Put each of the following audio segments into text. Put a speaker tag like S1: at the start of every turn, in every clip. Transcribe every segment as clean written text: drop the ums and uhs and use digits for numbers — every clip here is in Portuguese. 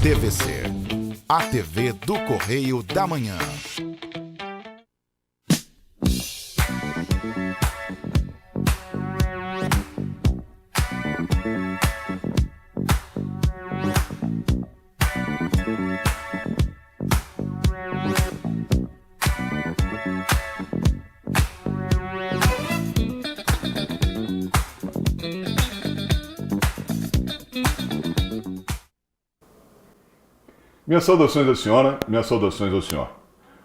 S1: TVC, a TV do Correio da Manhã.
S2: Minhas saudações à senhora, minhas saudações ao senhor.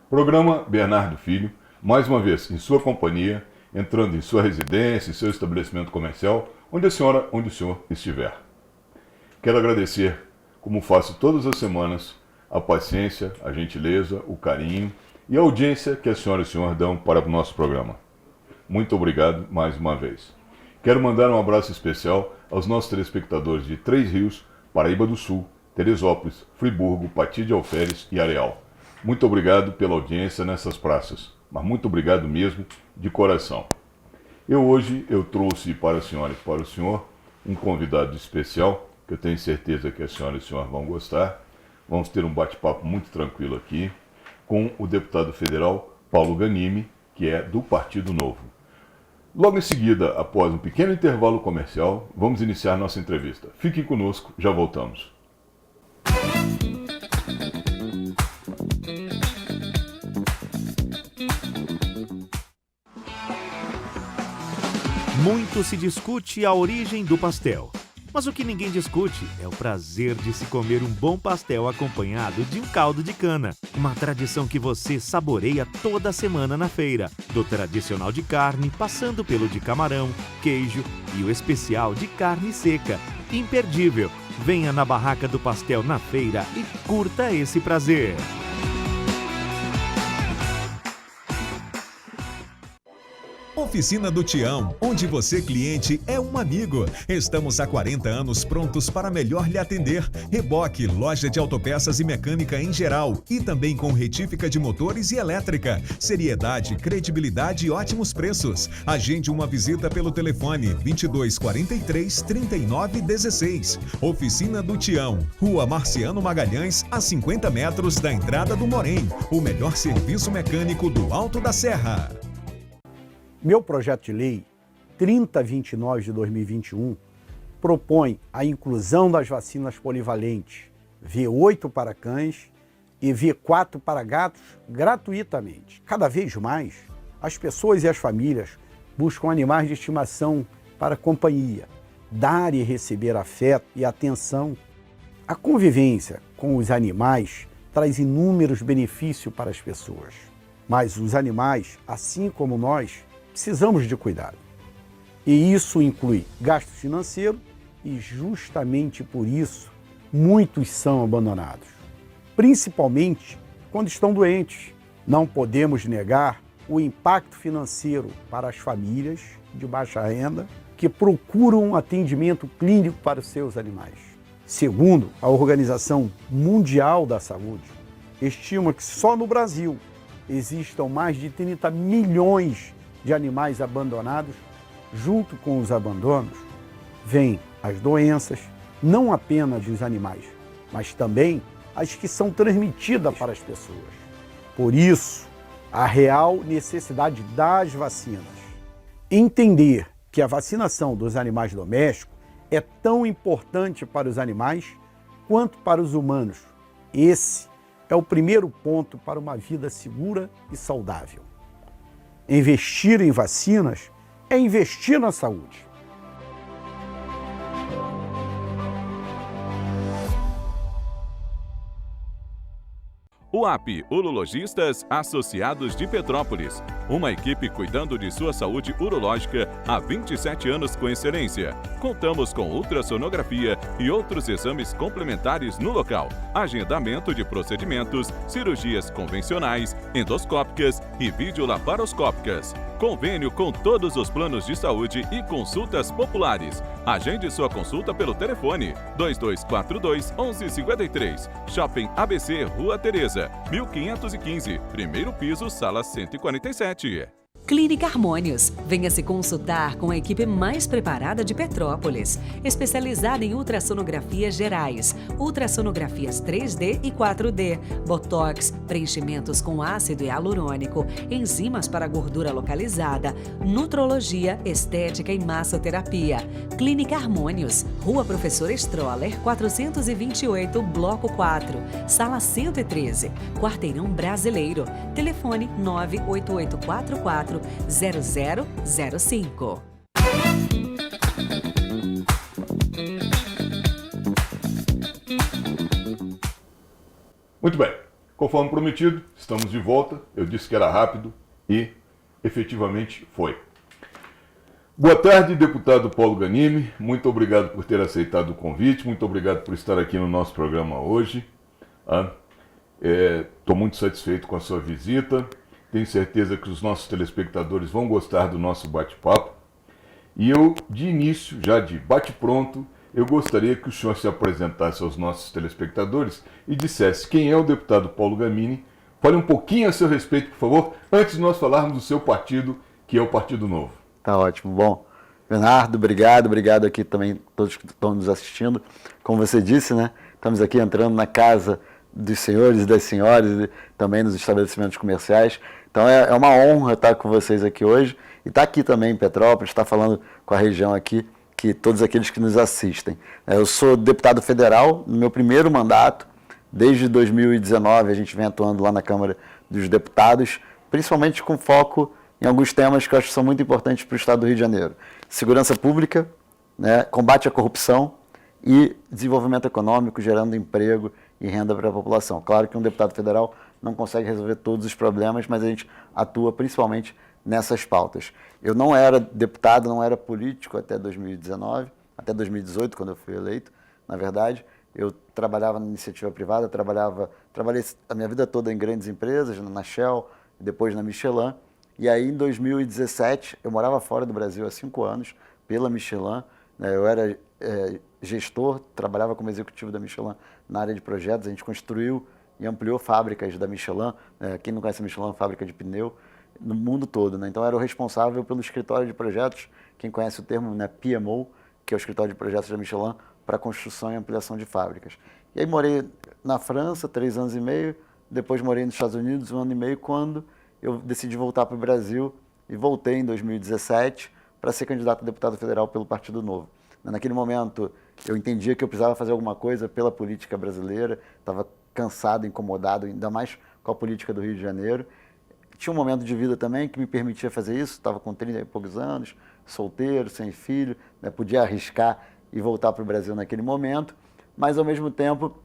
S2: Programa Bernardo Filho, mais uma vez em sua companhia, entrando em sua residência, em seu estabelecimento comercial, onde a senhora, onde o senhor estiver. Quero agradecer, como faço todas as semanas, a paciência, a gentileza, o carinho e a audiência que a senhora e o senhor dão para o nosso programa. Muito obrigado mais uma vez. Quero mandar um abraço especial aos nossos telespectadores de Três Rios, Paraíba do Sul, Teresópolis, Friburgo, Pati de Alferes e Areal. Muito obrigado pela audiência nessas praças, mas muito obrigado mesmo, de coração. Hoje eu trouxe para a senhora e para o senhor um convidado especial, que eu tenho certeza que a senhora e o senhor vão gostar. Vamos ter um bate-papo muito tranquilo aqui com o deputado federal Paulo Ganimi, que é do Partido Novo. Logo em seguida, após um pequeno intervalo comercial, vamos iniciar nossa entrevista. Fiquem conosco, já voltamos.
S3: Muito se discute a origem do pastel, mas o que ninguém discute é o prazer de se comer um bom pastel acompanhado de um caldo de cana, uma tradição que você saboreia toda semana na feira, do tradicional de carne, passando pelo de camarão, queijo e o especial de carne seca. Imperdível! Venha na Barraca do Pastel na feira e curta esse prazer!
S4: Oficina do Tião, onde você, cliente, é um amigo. Estamos há 40 anos prontos para melhor lhe atender. Reboque, loja de autopeças e mecânica em geral. E também com retífica de motores e elétrica. Seriedade, credibilidade e ótimos preços. Agende uma visita pelo telefone 2243 3916. Oficina do Tião, Rua Marciano Magalhães, a 50 metros da entrada do Morém. O melhor serviço mecânico do Alto da Serra.
S5: Meu projeto de lei 3029 de 2021 propõe a inclusão das vacinas polivalentes V8 para cães e V4 para gatos gratuitamente. Cada vez mais, as pessoas e as famílias buscam animais de estimação para companhia, dar e receber afeto e atenção. A convivência com os animais traz inúmeros benefícios para as pessoas, mas os animais, assim como nós, precisamos de cuidado. E isso inclui gasto financeiro e justamente por isso muitos são abandonados, principalmente quando estão doentes. Não podemos negar o impacto financeiro para as famílias de baixa renda que procuram um atendimento clínico para os seus animais. Segundo a Organização Mundial da Saúde, estima que só no Brasil existam mais de 30 milhões de animais abandonados. Junto com os abandonos, vêm as doenças, não apenas dos animais, mas também as que são transmitidas para as pessoas. Por isso, a real necessidade das vacinas. Entender que a vacinação dos animais domésticos é tão importante para os animais quanto para os humanos. Esse é o primeiro ponto para uma vida segura e saudável. Investir em vacinas é investir na saúde.
S6: UAP, Urologistas Associados de Petrópolis. Uma equipe cuidando de sua saúde urológica há 27 anos com excelência. Contamos com ultrassonografia e outros exames complementares no local. Agendamento de procedimentos, cirurgias convencionais, endoscópicas e videolaparoscópicas. Convênio com todos os planos de saúde e consultas populares. Agende sua consulta pelo telefone 2242-1153. Shopping ABC, Rua Tereza, 1515, primeiro piso, sala 147.
S7: Clínica Harmônios. Venha se consultar com a equipe mais preparada de Petrópolis, especializada em ultrassonografias gerais, ultrassonografias 3D e 4D, botox, preenchimentos com ácido hialurônico, enzimas para gordura localizada, nutrologia, estética e massoterapia. Clínica Harmônios, Rua Professor Stroller, 428, Bloco 4, Sala 113, Quarteirão Brasileiro. Telefone 98844 0005.
S2: Muito bem, conforme prometido, estamos de volta. Eu disse que era rápido e efetivamente foi. Boa tarde, deputado Paulo Ganimi. Muito obrigado por ter aceitado o convite, muito obrigado por estar aqui no nosso programa hoje. Estou muito satisfeito com a sua visita. Tenho certeza que os nossos telespectadores vão gostar do nosso bate-papo. E eu, de início, já de bate-pronto, eu gostaria que o senhor se apresentasse aos nossos telespectadores e dissesse quem é o deputado Paulo Ganimi. Fale um pouquinho a seu respeito, por favor, antes de nós falarmos do seu partido, que é o Partido Novo.
S8: Tá ótimo. Bom, Bernardo, obrigado aqui também a todos que estão nos assistindo. Como você disse, né, estamos aqui entrando na casa dos senhores e das senhoras e também nos estabelecimentos comerciais. Então é uma honra estar com vocês aqui hoje e estar aqui também em Petrópolis, estar falando com a região aqui, que todos aqueles que nos assistem. Eu sou deputado federal no meu primeiro mandato, desde 2019 a gente vem atuando lá na Câmara dos Deputados, principalmente com foco em alguns temas que eu acho que são muito importantes para o Estado do Rio de Janeiro. Segurança pública, né, combate à corrupção e desenvolvimento econômico, gerando emprego e renda para a população. Claro que um deputado federal não consegue resolver todos os problemas, mas a gente atua principalmente nessas pautas. Eu não era deputado, não era político até 2019, até 2018, quando eu fui eleito, na verdade. Eu trabalhava na iniciativa privada, trabalhei a minha vida toda em grandes empresas, na Shell, depois na Michelin. E aí, em 2017, eu morava fora do Brasil há 5 anos, pela Michelin. Eu era gestor, trabalhava como executivo da Michelin na área de projetos. A gente construiu e ampliou fábricas da Michelin. Quem não conhece a Michelin, fábrica de pneu, no mundo todo, né? Então, eu era o responsável pelo escritório de projetos, quem conhece o termo, né, PMO, que é o escritório de projetos da Michelin, para construção e ampliação de fábricas. E aí morei na França 3 anos e meio, depois morei nos Estados Unidos 1 ano e meio, quando eu decidi voltar para o Brasil e voltei em 2017 para ser candidato a deputado federal pelo Partido Novo. Naquele momento, eu entendia que eu precisava fazer alguma coisa pela política brasileira, estava cansado, incomodado, ainda mais com a política do Rio de Janeiro. Tinha um momento de vida também que me permitia fazer isso, estava com 30 e poucos anos, solteiro, sem filho, né, podia arriscar e voltar para o Brasil naquele momento, mas ao mesmo tempo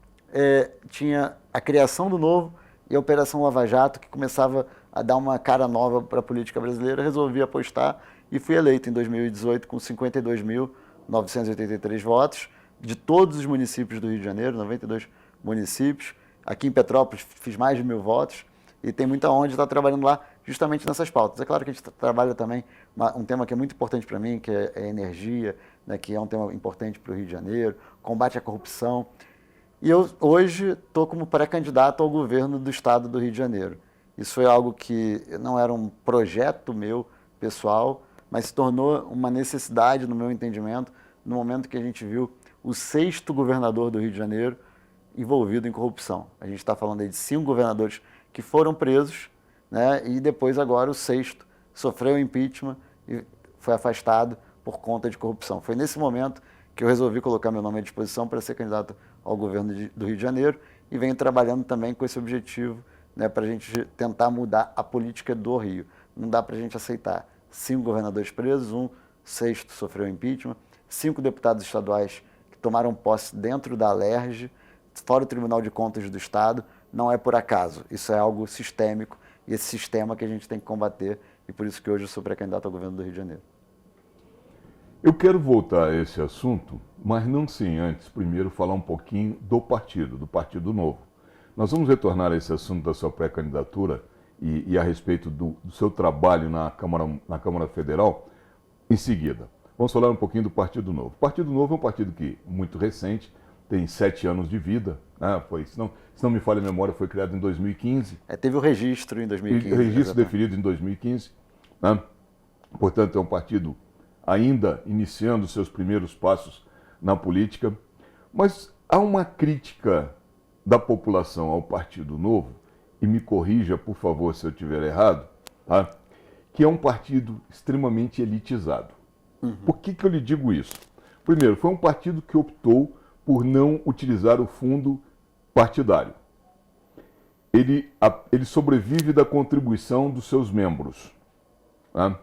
S8: tinha a criação do Novo e a Operação Lava Jato, que começava a dar uma cara nova para a política brasileira. Resolvi apostar e fui eleito em 2018 com 52.983 votos, de todos os municípios do Rio de Janeiro, 92 municípios. Aqui em Petrópolis fiz mais de 1.000 votos e tem muita onde estar trabalhando lá justamente nessas pautas. É claro que a gente trabalha também um tema que é muito importante para mim, que é a energia, né, que é um tema importante para o Rio de Janeiro, combate à corrupção. E eu hoje estou como pré-candidato ao governo do Estado do Rio de Janeiro. Isso foi algo que não era um projeto meu, pessoal, mas se tornou uma necessidade, no meu entendimento, no momento que a gente viu o 6º governador do Rio de Janeiro envolvido em corrupção. A gente está falando aí de 5 governadores que foram presos, né, e depois agora o 6º sofreu impeachment e foi afastado por conta de corrupção. Foi nesse momento que eu resolvi colocar meu nome à disposição para ser candidato ao governo do Rio de Janeiro e venho trabalhando também com esse objetivo, né, para a gente tentar mudar a política do Rio. Não dá para a gente aceitar 5 governadores presos, um 6º sofreu impeachment, 5 deputados estaduais que tomaram posse dentro da Alerj, fora o Tribunal de Contas do Estado. Não é por acaso, isso é algo sistêmico e esse sistema que a gente tem que combater, e por isso que hoje eu sou pré-candidato ao governo do Rio de Janeiro.
S2: Eu quero voltar a esse assunto, mas não sem antes primeiro falar um pouquinho do Partido Novo. Nós vamos retornar a esse assunto da sua pré-candidatura e a respeito do seu trabalho na Câmara Federal em seguida. Vamos falar um pouquinho do Partido Novo. O Partido Novo é um partido que muito recente, tem 7 anos de vida, né? Se não me falha a memória, foi criado em 2015.
S8: Teve o registro em 2015.
S2: O registro definido em 2015. né? Portanto, é um partido ainda iniciando seus primeiros passos na política, mas há uma crítica da população ao Partido Novo, e me corrija, por favor, se eu estiver errado, tá? Que é um partido extremamente elitizado. Por que eu lhe digo isso? Primeiro, foi um partido que optou por não utilizar o fundo partidário. Ele sobrevive da contribuição dos seus membros. Tá?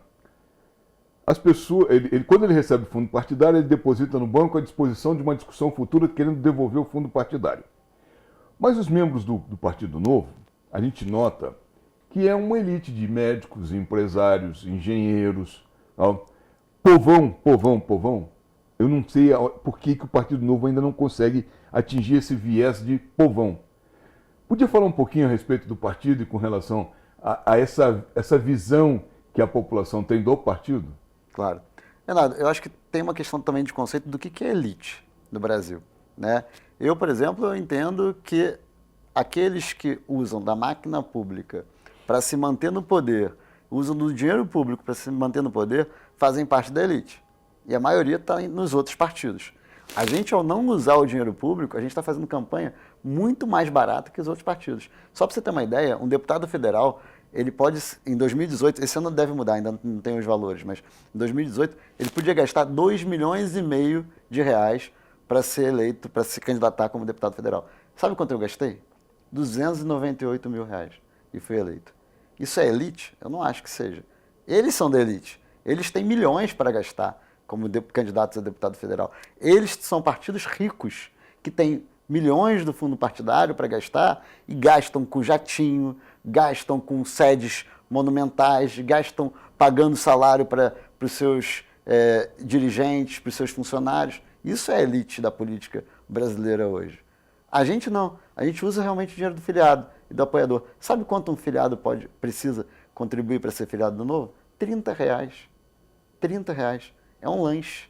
S2: As pessoas, quando ele recebe o fundo partidário, ele deposita no banco à disposição de uma discussão futura querendo devolver o fundo partidário. Mas os membros do Partido Novo, a gente nota que é uma elite de médicos, empresários, engenheiros, tá? Povão. Eu não sei por que o Partido Novo ainda não consegue atingir esse viés de povão. Podia falar um pouquinho a respeito do partido e com relação a essa visão que a população tem do partido?
S8: Claro. Renato, eu acho que tem uma questão também de conceito do que é elite no Brasil, né? Eu, por exemplo, eu entendo que aqueles que usam da máquina pública para se manter no poder, usam do dinheiro público para se manter no poder, fazem parte da elite. E a maioria está nos outros partidos. A gente, ao não usar o dinheiro público, a gente está fazendo campanha muito mais barata que os outros partidos. Só para você ter uma ideia, um deputado federal, ele pode, em 2018, esse ano deve mudar, ainda não tem os valores, mas em 2018 ele podia gastar 2,5 milhões de reais para ser eleito, para se candidatar como deputado federal. Sabe quanto eu gastei? 298 mil reais e fui eleito. Isso é elite? Eu não acho que seja. Eles são da elite. Eles têm milhões para gastar como candidatos a deputado federal. Eles são partidos ricos, que têm milhões do fundo partidário para gastar e gastam com jatinho, gastam com sedes monumentais, gastam pagando salário para os seus dirigentes, para os seus funcionários. Isso é a elite da política brasileira hoje. A gente não. A gente usa realmente o dinheiro do filiado e do apoiador. Sabe quanto um filiado precisa contribuir para ser filiado do Novo? R$30. R$30. É um lanche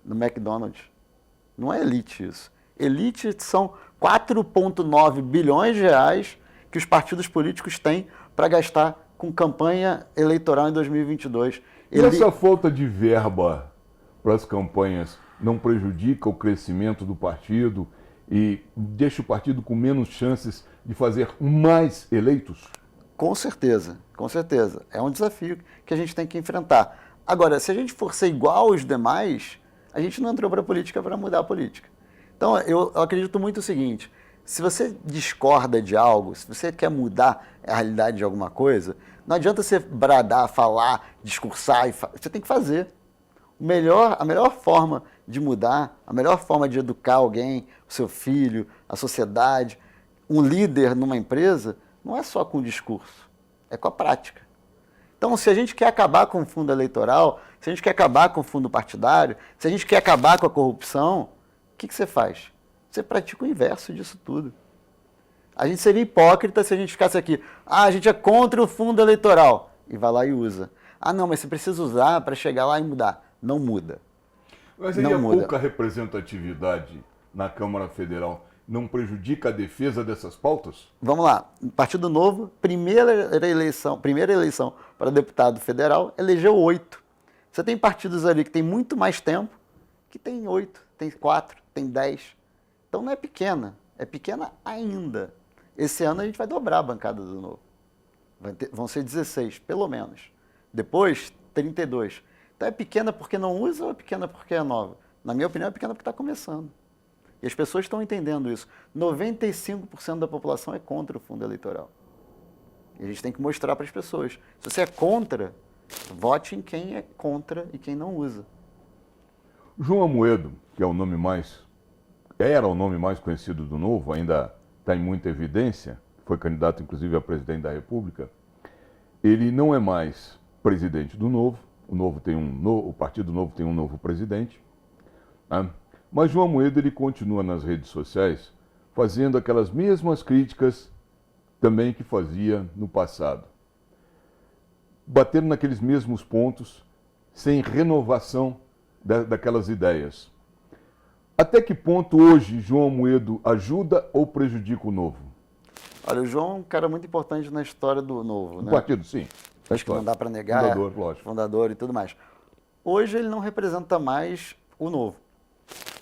S8: no McDonald's. Não é elite isso. Elite são 4,9 bilhões de reais que os partidos políticos têm para gastar com campanha eleitoral em 2022.
S2: E essa falta de verba para as campanhas não prejudica o crescimento do partido e deixa o partido com menos chances de fazer mais eleitos?
S8: Com certeza, com certeza. É um desafio que a gente tem que enfrentar. Agora, se a gente for ser igual aos demais, a gente não entrou para a política para mudar a política. Então, eu acredito muito o seguinte, se você discorda de algo, se você quer mudar a realidade de alguma coisa, não adianta você bradar, falar, discursar, você tem que fazer. A melhor forma de mudar, a melhor forma de educar alguém, o seu filho, a sociedade, um líder numa empresa, não é só com o discurso, é com a prática. Então, se a gente quer acabar com o fundo eleitoral, se a gente quer acabar com o fundo partidário, se a gente quer acabar com a corrupção, o que você faz? Você pratica o inverso disso tudo. A gente seria hipócrita se a gente ficasse aqui, a gente é contra o fundo eleitoral, e vai lá e usa. Não, mas você precisa usar para chegar lá e mudar. Não muda.
S2: Mas aí a pouca representatividade na Câmara Federal não prejudica a defesa dessas pautas?
S8: Vamos lá. Partido Novo, primeira eleição para deputado federal, elegeu 8. Você tem partidos ali que tem muito mais tempo, que tem 8, tem 4, tem 10. Então não é pequena, é pequena ainda. Esse ano a gente vai dobrar a bancada do Novo. Vão ser 16, pelo menos. Depois, 32. Então é pequena porque não usa ou é pequena porque é nova? Na minha opinião, é pequena porque está começando. E as pessoas estão entendendo isso. 95% da população é contra o fundo eleitoral. E a gente tem que mostrar para as pessoas. Se você é contra, vote em quem é contra e quem não usa.
S2: João Amoedo, que é o nome era o nome mais conhecido do Novo, ainda está em muita evidência, foi candidato inclusive a presidente da República, ele não é mais presidente do Novo, o Partido Novo tem um novo presidente, né? Mas João Amoedo ele continua nas redes sociais fazendo aquelas mesmas críticas também que fazia no passado. Batendo naqueles mesmos pontos, sem renovação daquelas ideias. Até que ponto hoje João Amoedo ajuda ou prejudica o Novo?
S8: Olha, o João é um cara muito importante na história do Novo, né?
S2: O partido, sim.
S8: acho que não dá para negar.
S2: Fundador, lógico.
S8: Fundador e tudo mais. Hoje ele não representa mais o Novo.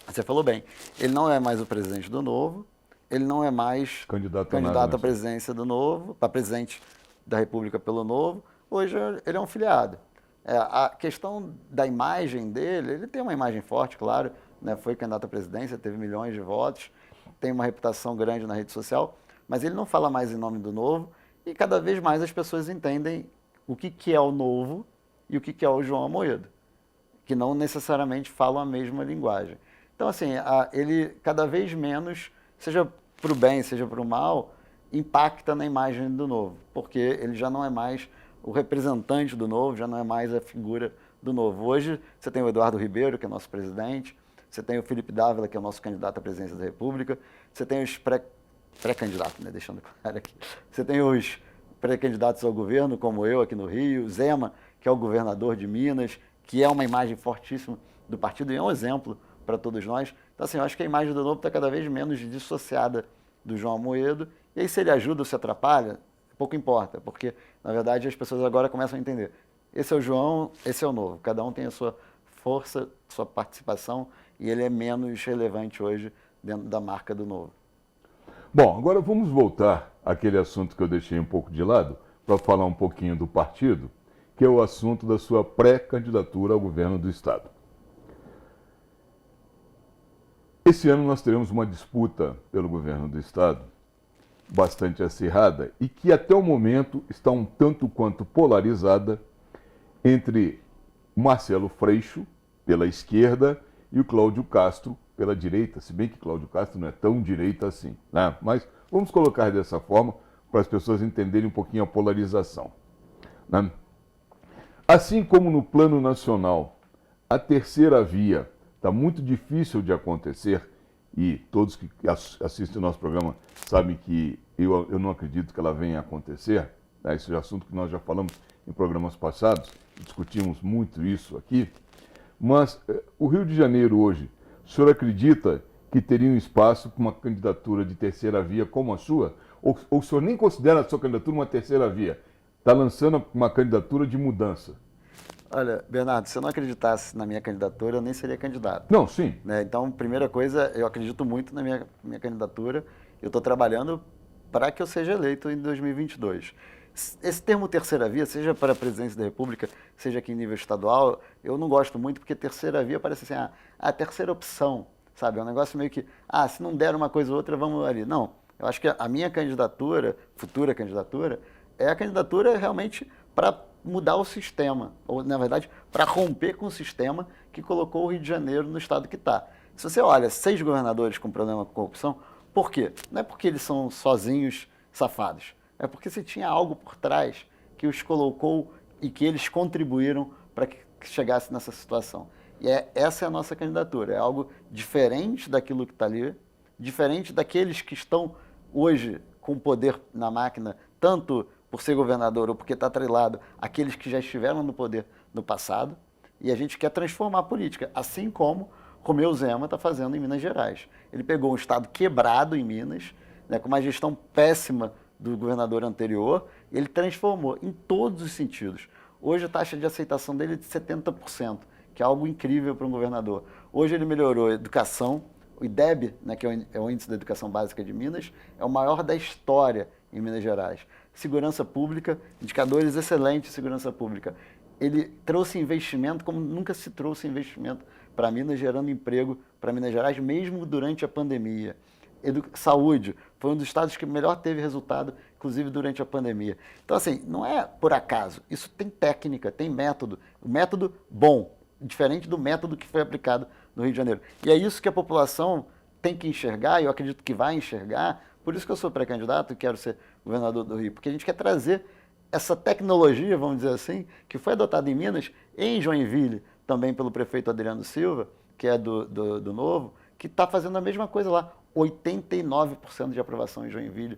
S8: Você falou bem, ele não é mais o presidente do Novo, ele não é mais
S2: Candidato
S8: à presidência do Novo, para presidente da República pelo Novo. Hoje ele é um filiado. A questão da imagem dele, ele tem uma imagem forte, claro, né? Foi candidato à presidência, teve milhões de votos, tem uma reputação grande na rede social, mas ele não fala mais em nome do Novo e cada vez mais as pessoas entendem o que é o Novo e o que é o João Amoedo, que não necessariamente falam a mesma linguagem. Então, assim, ele cada vez menos, seja para o bem, seja para o mal, impacta na imagem do Novo, porque ele já não é mais o representante do Novo, já não é mais a figura do Novo. Hoje você tem o Eduardo Ribeiro, que é nosso presidente, você tem o Felipe Dávila, que é o nosso candidato à presidência da República, você tem os pré-candidatos, né, deixando claro aqui, você tem os pré-candidatos ao governo, como eu aqui no Rio, Zema, que é o governador de Minas, que é uma imagem fortíssima do partido e é um exemplo para todos nós. Então, assim, eu acho que a imagem do Novo está cada vez menos dissociada do João Amoedo, e aí se ele ajuda ou se atrapalha, pouco importa, porque, na verdade, as pessoas agora começam a entender. Esse é o João, esse é o Novo. Cada um tem a sua força, sua participação, e ele é menos relevante hoje dentro da marca do Novo.
S2: Bom, agora vamos voltar àquele assunto que eu deixei um pouco de lado, para falar um pouquinho do partido, que é o assunto da sua pré-candidatura ao governo do Estado. Esse ano nós teremos uma disputa pelo governo do Estado bastante acirrada e que até o momento está um tanto quanto polarizada entre Marcelo Freixo, pela esquerda, e o Cláudio Castro, pela direita, se bem que Cláudio Castro não é tão direita assim, né? Mas vamos colocar dessa forma para as pessoas entenderem um pouquinho a polarização, né? Assim como no plano nacional, a terceira via está muito difícil de acontecer, e todos que assistem o nosso programa sabem que eu não acredito que ela venha a acontecer, né? Esse é um assunto que nós já falamos em programas passados, discutimos muito isso aqui, mas o Rio de Janeiro hoje, o senhor acredita que teria um espaço para uma candidatura de terceira via como a sua? Ou o senhor nem considera a sua candidatura uma terceira via? Está lançando uma candidatura de mudança?
S8: Olha, Bernardo, se eu não acreditasse na minha candidatura, eu nem seria candidato.
S2: Não, sim.
S8: Né? Então, primeira coisa, eu acredito muito na minha candidatura. Eu estou trabalhando para que eu seja eleito em 2022. Esse termo terceira via, seja para a presidência da República, seja aqui em nível estadual, eu não gosto muito, porque terceira via parece assim, a terceira opção, sabe? É um negócio meio que, se não der uma coisa ou outra, vamos ali. Não, eu acho que a minha candidatura, futura candidatura, é a candidatura realmente para mudar o sistema, ou, na verdade, para romper com o sistema que colocou o Rio de Janeiro no estado que está. Se você olha 6 governadores com problema com corrupção, por quê? Não é porque eles são sozinhos safados, é porque se tinha algo por trás que os colocou e que eles contribuíram para que chegasse nessa situação. E essa é a nossa candidatura, é algo diferente daquilo que está ali, diferente daqueles que estão hoje com poder na máquina, tanto por ser governador ou porque está atrelado àqueles que já estiveram no poder no passado, e a gente quer transformar a política, assim como Romeu Zema está fazendo em Minas Gerais. Ele pegou um estado quebrado em Minas, né, com uma gestão péssima do governador anterior, e ele transformou em todos os sentidos. Hoje a taxa de aceitação dele é de 70%, que é algo incrível para um governador. Hoje ele melhorou a educação, o IDEB, né, que é o Índice da Educação Básica de Minas, é o maior da história em Minas Gerais. Segurança pública, indicadores excelentes de segurança pública. Ele trouxe investimento como nunca se trouxe investimento para Minas, gerando emprego para Minas Gerais, mesmo durante a pandemia. Saúde, foi um dos estados que melhor teve resultado, inclusive durante a pandemia. Então, assim, não é por acaso, isso tem técnica, tem método, um método bom, diferente do método que foi aplicado no Rio de Janeiro. E é isso que a população tem que enxergar, e eu acredito que vai enxergar, por isso que eu sou pré-candidato e quero ser governador do Rio, porque a gente quer trazer essa tecnologia, vamos dizer assim, que foi adotada em Minas, em Joinville, também pelo prefeito Adriano Silva, que é do Novo, que está fazendo a mesma coisa lá, 89% de aprovação em Joinville.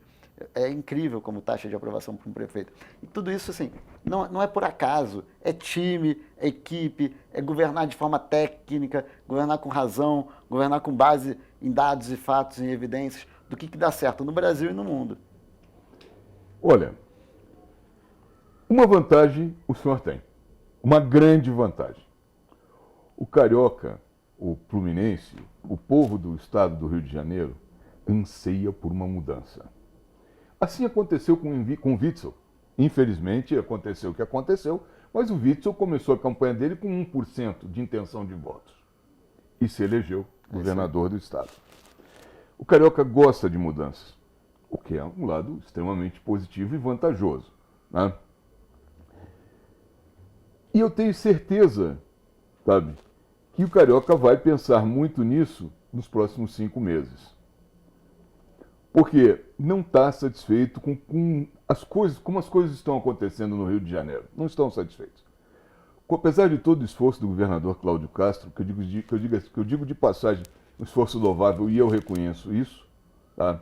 S8: É incrível como taxa de aprovação para um prefeito. E tudo isso, assim, não é por acaso, é time, é equipe, é governar de forma técnica, governar com razão, governar com base em dados e fatos, em evidências, do que dá certo no Brasil e no mundo.
S2: Olha, Uma vantagem o senhor tem, uma grande vantagem. O carioca, o fluminense, o povo do estado do Rio de Janeiro anseia por uma mudança. Assim aconteceu com o Witzel. Infelizmente aconteceu o que aconteceu, mas o Witzel começou a campanha dele com 1% de intenção de votos e se elegeu governador do estado. O carioca gosta de mudanças, o que é um lado extremamente positivo e vantajoso, né? E eu tenho certeza, sabe, que o carioca vai pensar muito nisso nos próximos 5 meses. Porque não está satisfeito com as coisas, como as coisas estão acontecendo no Rio de Janeiro. Não estão satisfeitos. Apesar de todo o esforço do governador Cláudio Castro, que eu digo de passagem, um esforço louvável, e eu reconheço isso, tá?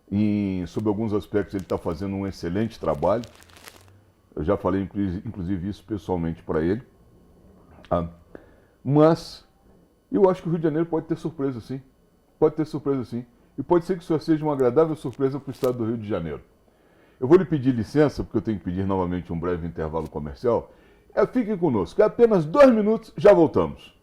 S2: E sobre alguns aspectos ele está fazendo um excelente trabalho. Eu já falei, inclusive, isso pessoalmente para ele. Tá? Mas eu acho que o Rio de Janeiro pode ter surpresa, sim. Pode ter surpresa, sim. E pode ser que isso seja uma agradável surpresa para o estado do Rio de Janeiro. Eu vou lhe pedir licença, porque eu tenho que pedir novamente um breve intervalo comercial. Fiquem conosco, é apenas 2 minutos, já voltamos.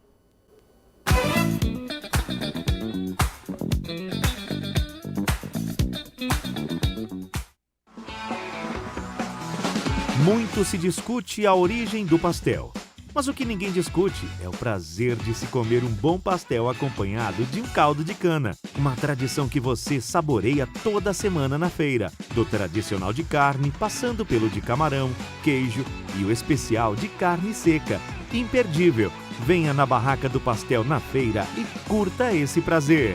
S3: Muito se discute a origem do pastel. Mas o que ninguém discute é o prazer de se comer um bom pastel acompanhado de um caldo de cana. Uma tradição que você saboreia toda semana na feira. Do tradicional de carne, passando pelo de camarão, queijo e o especial de carne seca. Imperdível! Venha na Barraca do Pastel na feira e curta esse prazer.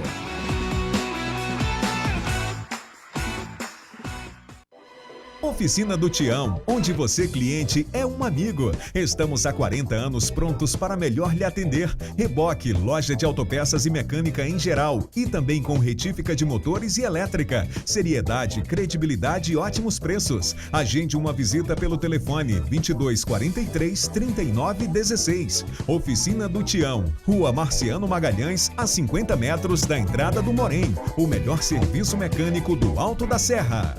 S4: Oficina do Tião, onde você, cliente, é um amigo. Estamos há 40 anos prontos para melhor lhe atender. Reboque, loja de autopeças e mecânica em geral. E também com retífica de motores e elétrica. Seriedade, credibilidade e ótimos preços. Agende uma visita pelo telefone 2243-3916. Oficina do Tião, Rua Marciano Magalhães, a 50 metros da entrada do Morém. O melhor serviço mecânico do Alto da Serra.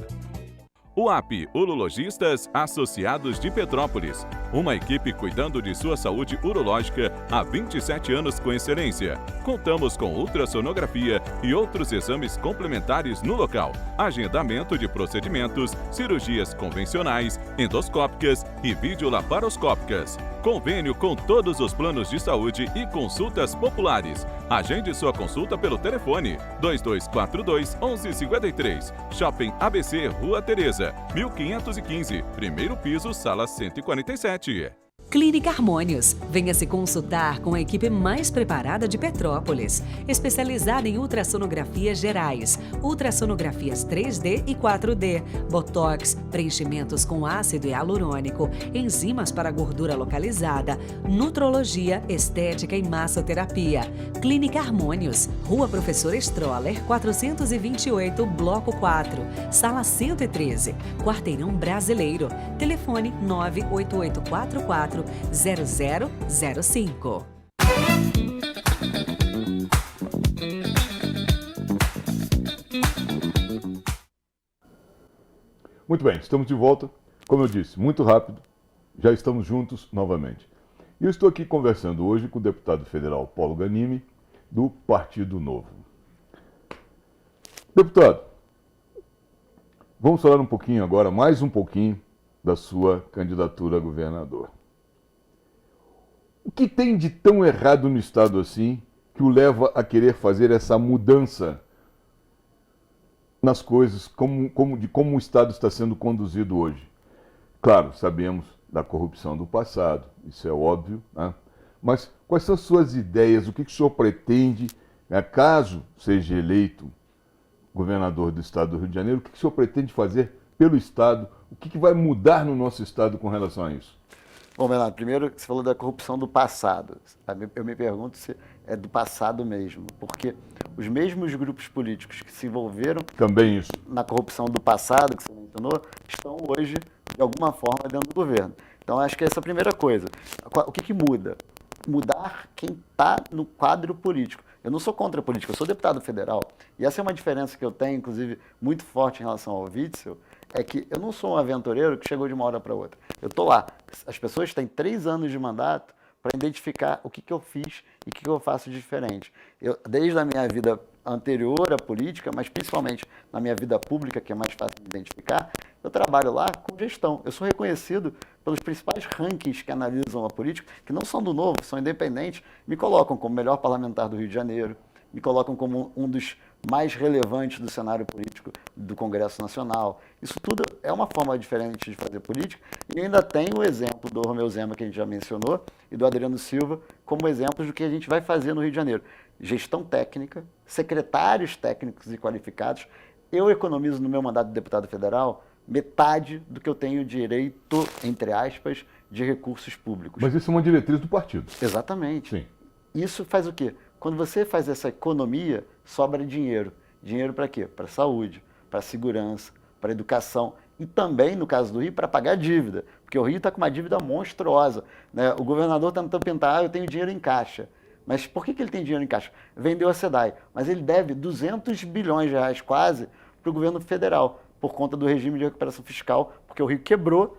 S6: UAP, Urologistas Associados de Petrópolis. Uma equipe cuidando de sua saúde urológica há 27 anos com excelência. Contamos com ultrassonografia e outros exames complementares no local. Agendamento de procedimentos, cirurgias convencionais, endoscópicas e videolaparoscópicas. Convênio com todos os planos de saúde e consultas populares. Agende sua consulta pelo telefone 2242-1153. Shopping ABC, Rua Tereza, 1515, primeiro piso, sala 147.
S7: Clínica Harmônios. Venha se consultar com a equipe mais preparada de Petrópolis, especializada em ultrassonografias gerais, ultrassonografias 3D e 4D, botox, preenchimentos com ácido hialurônico, enzimas para gordura localizada, nutrologia, estética e massoterapia. Clínica Harmônios, Rua Professor Stroller, 428, Bloco 4, Sala 113, Quarteirão Brasileiro. Telefone 98844 0005.
S2: Muito bem, estamos de volta. Como eu disse, muito rápido, já estamos juntos novamente. E eu estou aqui conversando hoje com o deputado federal Paulo Ganimi, do Partido Novo. Deputado, vamos falar um pouquinho agora, mais um pouquinho, da sua candidatura a governador. O que tem de tão errado no Estado assim que o leva a querer fazer essa mudança nas coisas, como o Estado está sendo conduzido hoje? Claro, sabemos da corrupção do passado, isso é óbvio, né? Mas quais são as suas ideias, o que o senhor pretende, né, caso seja eleito governador do Estado do Rio de Janeiro, o que o senhor pretende fazer pelo Estado, o que vai mudar no nosso Estado com relação a isso?
S8: Bom, Bernardo, primeiro você falou da corrupção do passado. Eu me pergunto se é do passado mesmo, porque os mesmos grupos políticos que se envolveram
S2: também isso
S8: na corrupção do passado, que você mencionou, estão hoje, de alguma forma, dentro do governo. Então, acho que essa é a primeira coisa. O que muda? Mudar quem está no quadro político. Eu não sou contra a política, eu sou deputado federal. E essa é uma diferença que eu tenho, inclusive, muito forte em relação ao Witzel, é que eu não sou um aventureiro que chegou de uma hora para outra. Eu estou lá. As pessoas têm 3 anos de mandato para identificar o que eu fiz e o que eu faço de diferente. Desde a minha vida anterior à política, mas principalmente na minha vida pública, que é mais fácil de identificar, eu trabalho lá com gestão. Eu sou reconhecido pelos principais rankings que analisam a política, que não são do Novo, são independentes, me colocam como melhor parlamentar do Rio de Janeiro, me colocam como um dos mais relevantes do cenário político do Congresso Nacional. Isso tudo é uma forma diferente de fazer política. E ainda tem o exemplo do Romeu Zema, que a gente já mencionou, e do Adriano Silva, como exemplos do que a gente vai fazer no Rio de Janeiro. Gestão técnica, secretários técnicos e qualificados. Eu economizo no meu mandato de deputado federal metade do que eu tenho direito, entre aspas, de recursos públicos.
S2: Mas isso é uma diretriz do partido.
S8: Exatamente.
S2: Sim.
S8: Isso faz o quê? Quando você faz essa economia, sobra dinheiro. Dinheiro para quê? Para saúde, para segurança, para educação e também, no caso do Rio, para pagar dívida. Porque o Rio está com uma dívida monstruosa, né? O governador está tentando pintar, eu tenho dinheiro em caixa. Mas por que ele tem dinheiro em caixa? Vendeu a SEDAI. Mas ele deve 200 bilhões de reais quase para o governo federal, por conta do regime de recuperação fiscal, porque o Rio quebrou,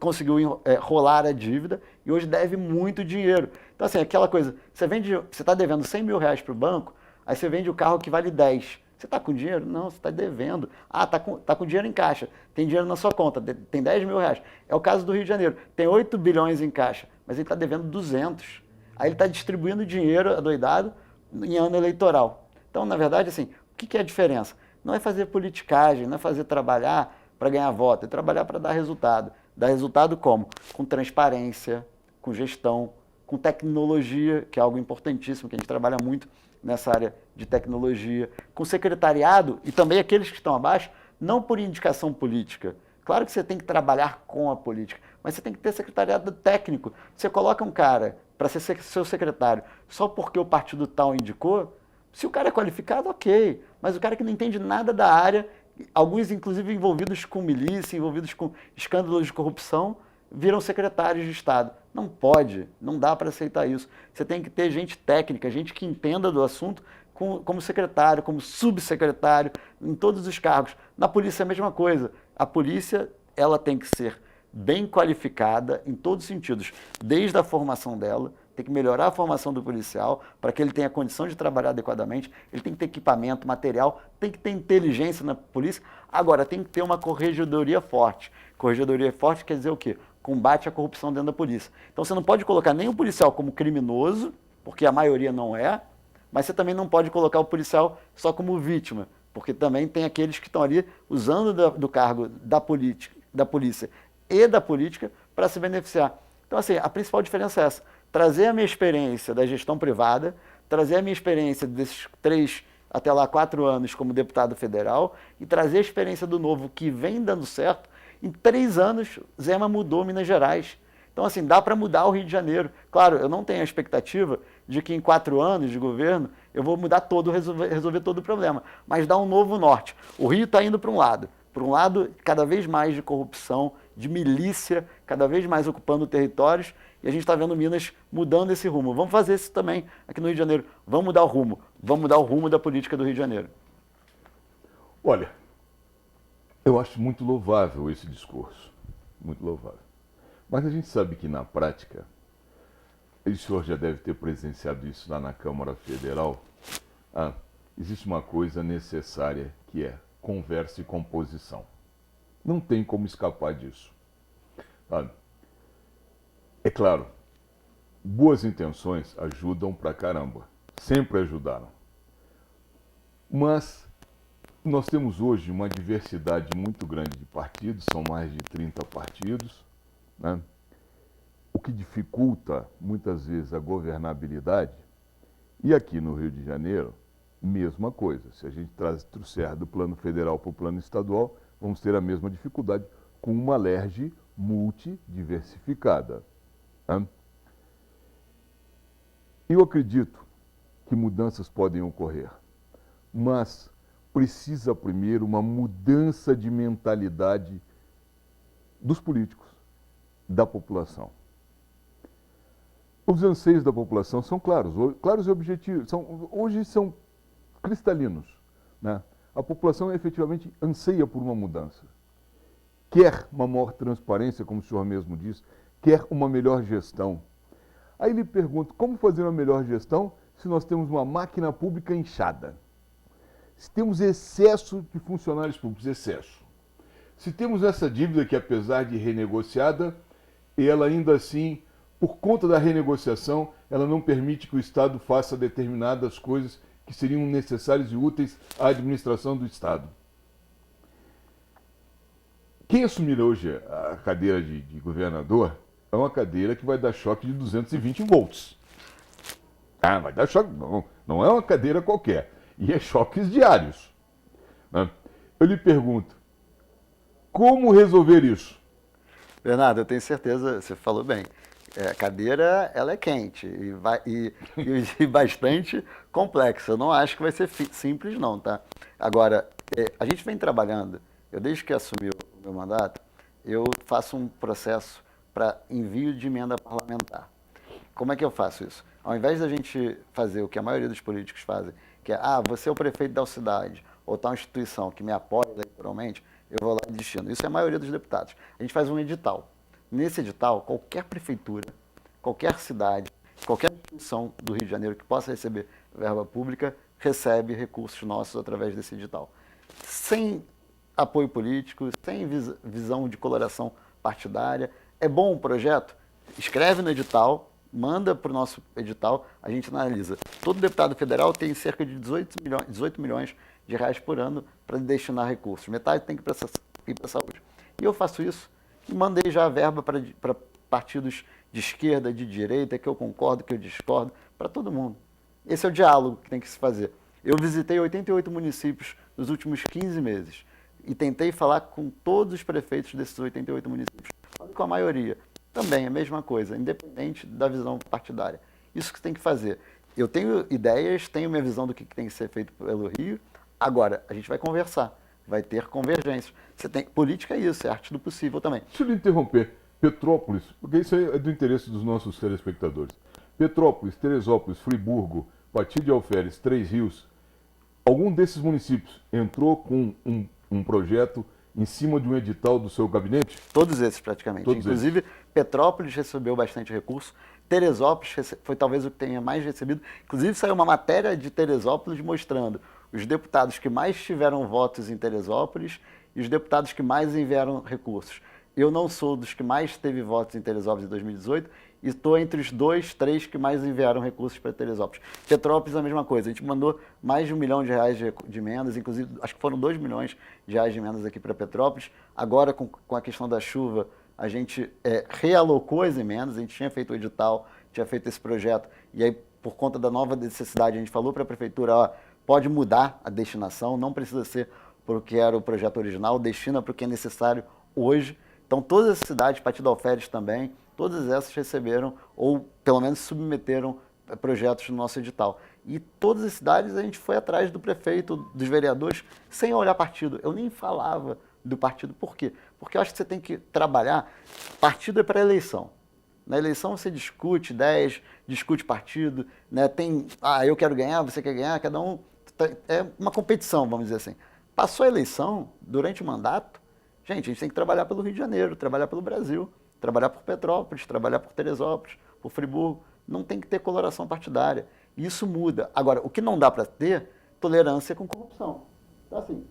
S8: conseguiu rolar a dívida e hoje deve muito dinheiro. Então, assim, aquela coisa, você está devendo 100 mil reais para o banco, aí você vende o carro que vale 10. Você está com dinheiro? Não, você está devendo. Ah, tá com dinheiro em caixa, tem dinheiro na sua conta, tem 10 mil reais. É o caso do Rio de Janeiro, tem 8 bilhões em caixa, mas ele está devendo 200. Aí ele está distribuindo dinheiro adoidado em ano eleitoral. Então, na verdade, assim, o que é a diferença? Não é fazer politicagem, não é fazer trabalhar para ganhar voto, é trabalhar para dar resultado. Dar resultado como? Com transparência, com gestão, com tecnologia, que é algo importantíssimo, que a gente trabalha muito nessa área de tecnologia, com secretariado e também aqueles que estão abaixo, não por indicação política. Claro que você tem que trabalhar com a política, mas você tem que ter secretariado técnico. Você coloca um cara para ser seu secretário só porque o partido tal indicou, se o cara é qualificado, ok, mas o cara que não entende nada da área, alguns inclusive envolvidos com milícia, envolvidos com escândalos de corrupção, viram secretários de Estado. Não pode, não dá para aceitar isso. Você tem que ter gente técnica, gente que entenda do assunto, como secretário, como subsecretário, em todos os cargos. Na polícia é a mesma coisa. A polícia, ela tem que ser bem qualificada em todos os sentidos, desde a formação dela, tem que melhorar a formação do policial para que ele tenha condição de trabalhar adequadamente, ele tem que ter equipamento, material, tem que ter inteligência na polícia. Agora, tem que ter uma corregedoria forte. Corregedoria forte quer dizer o quê? Combate à corrupção dentro da polícia. Então você não pode colocar nem o policial como criminoso, porque a maioria não é, mas você também não pode colocar o policial só como vítima, porque também tem aqueles que estão ali usando do cargo da polícia e da política para se beneficiar. Então, assim, a principal diferença é essa. Trazer a minha experiência da gestão privada, trazer a minha experiência desses 3 até lá 4 anos como deputado federal e trazer a experiência do Novo que vem dando certo. Em 3 anos, Zema mudou Minas Gerais. Então, assim, dá para mudar o Rio de Janeiro. Claro, eu não tenho a expectativa de que em 4 anos de governo eu vou mudar resolver todo o problema, mas dá um novo norte. O Rio está indo para um lado cada vez mais de corrupção, de milícia, cada vez mais ocupando territórios, e a gente está vendo Minas mudando esse rumo. Vamos fazer isso também aqui no Rio de Janeiro. Vamos mudar o rumo da política do Rio de Janeiro.
S2: Olha, eu acho muito louvável esse discurso, muito louvável. Mas a gente sabe que na prática, o senhor já deve ter presenciado isso lá na Câmara Federal, existe uma coisa necessária que é conversa e composição. Não tem como escapar disso. É claro, boas intenções ajudam pra caramba, sempre ajudaram. Mas nós temos hoje uma diversidade muito grande de partidos, são mais de 30 partidos, né? O que dificulta muitas vezes a governabilidade. E aqui no Rio de Janeiro, mesma coisa. Se a gente trouxer do plano federal para o plano estadual, vamos ter a mesma dificuldade com uma LERJ multidiversificada. Né? Eu acredito que mudanças podem ocorrer, mas precisa primeiro uma mudança de mentalidade dos políticos, da população. Os anseios da população são claros e objetivos, hoje são cristalinos. Né? A população efetivamente anseia por uma mudança. quer uma maior transparência, como o senhor mesmo disse, quer uma melhor gestão. Aí lhe pergunto, como fazer uma melhor gestão se nós temos uma máquina pública inchada? Se temos excesso de funcionários públicos, excesso. Se temos essa dívida que, apesar de renegociada, ela ainda assim, por conta da renegociação, ela não permite que o Estado faça determinadas coisas que seriam necessárias e úteis à administração do Estado. Quem assumir hoje a cadeira de governador é uma cadeira que vai dar choque de 220 volts. Ah, vai dar choque, não é uma cadeira qualquer. E é choques diários. Né? Eu lhe pergunto, como resolver isso?
S8: Bernardo, eu tenho certeza, você falou bem. A cadeira, ela é quente e bastante complexa. Eu não acho que vai ser simples, não, tá? Agora, a gente vem trabalhando, desde que assumi o meu mandato, eu faço um processo para envio de emenda parlamentar. Como é que eu faço isso? Ao invés da gente fazer o que a maioria dos políticos fazem, que é, você é o prefeito da cidade, ou tal instituição que me apoia eleitoralmente, eu vou lá e destino. Isso é a maioria dos deputados. A gente faz um edital. Nesse edital, qualquer prefeitura, qualquer cidade, qualquer instituição do Rio de Janeiro que possa receber verba pública, recebe recursos nossos através desse edital. Sem apoio político, sem visão de coloração partidária. É bom o projeto? Escreve no edital, manda para o nosso edital, a gente analisa. Todo deputado federal tem cerca de 18 milhões de reais por ano para destinar recursos. Metade tem que ir para a saúde. E eu faço isso e mandei já a verba para partidos de esquerda, de direita, que eu concordo, que eu discordo, para todo mundo. Esse é o diálogo que tem que se fazer. Eu visitei 88 municípios nos últimos 15 meses e tentei falar com todos os prefeitos desses 88 municípios. Com a maioria. Também a mesma coisa, independente da visão partidária. Isso que tem que fazer. Eu tenho ideias, tenho minha visão do que tem que ser feito pelo Rio. Agora, a gente vai conversar, vai ter convergências. Política é isso, é arte do possível também.
S2: Deixa eu lhe interromper. Petrópolis, porque isso é do interesse dos nossos telespectadores. Petrópolis, Teresópolis, Friburgo, Partido de Alferes, Três Rios, algum desses municípios entrou com um projeto em cima de um edital do seu gabinete?
S8: Todos esses, praticamente. Inclusive, Petrópolis recebeu bastante recurso. Teresópolis foi talvez o que tenha mais recebido. Inclusive, saiu uma matéria de Teresópolis mostrando os deputados que mais tiveram votos em Teresópolis e os deputados que mais enviaram recursos. Eu não sou dos que mais teve votos em Teresópolis em 2018 e estou entre os 2, 3 que mais enviaram recursos para Teresópolis. Petrópolis é a mesma coisa, a gente mandou mais de R$1 milhão de emendas, inclusive acho que foram R$2 milhões de emendas aqui para Petrópolis. Agora, com a questão da chuva, a gente realocou as emendas, a gente tinha feito o edital, tinha feito esse projeto, e aí, por conta da nova necessidade, a gente falou para a prefeitura, pode mudar a destinação, não precisa ser porque era o projeto original, destina para o que é necessário hoje. Então, todas as cidades, Partido Alferes também, todas essas receberam, ou pelo menos submeteram projetos no nosso edital. E todas as cidades a gente foi atrás do prefeito, dos vereadores, sem olhar partido. Eu nem falava do partido. Por quê? Porque eu acho que você tem que trabalhar. Partido é para eleição. Na eleição você discute ideias, discute partido, né? Tem, eu quero ganhar, você quer ganhar, cada um. É uma competição, vamos dizer assim. Passou a eleição, durante o mandato, gente, a gente tem que trabalhar pelo Rio de Janeiro, trabalhar pelo Brasil, trabalhar por Petrópolis, trabalhar por Teresópolis, por Friburgo. Não tem que ter coloração partidária. Isso muda. Agora, o que não dá para ter, tolerância com corrupção. Então, assim,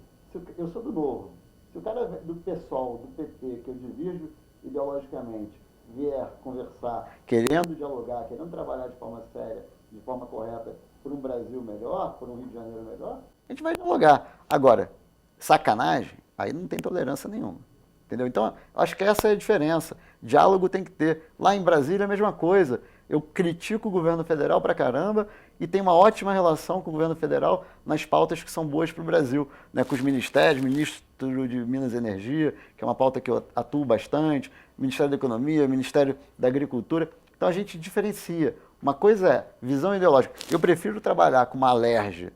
S8: eu sou do Novo. Se o cara do PSOL, do PT, que eu divido ideologicamente, vier conversar, querendo dialogar, querendo trabalhar de forma séria, de forma correta, por um Brasil melhor, por um Rio de Janeiro melhor, a gente vai dialogar. Agora, sacanagem, aí não tem tolerância nenhuma. Entendeu? Então, acho que essa é a diferença. Diálogo tem que ter. Lá em Brasília é a mesma coisa. Eu critico o governo federal pra caramba e tenho uma ótima relação com o governo federal nas pautas que são boas para o Brasil, né? Com os ministérios, ministro de Minas e Energia, que é uma pauta que eu atuo bastante, Ministério da Economia, Ministério da Agricultura. Então a gente diferencia. Uma coisa é visão ideológica. Eu prefiro trabalhar com uma Alerj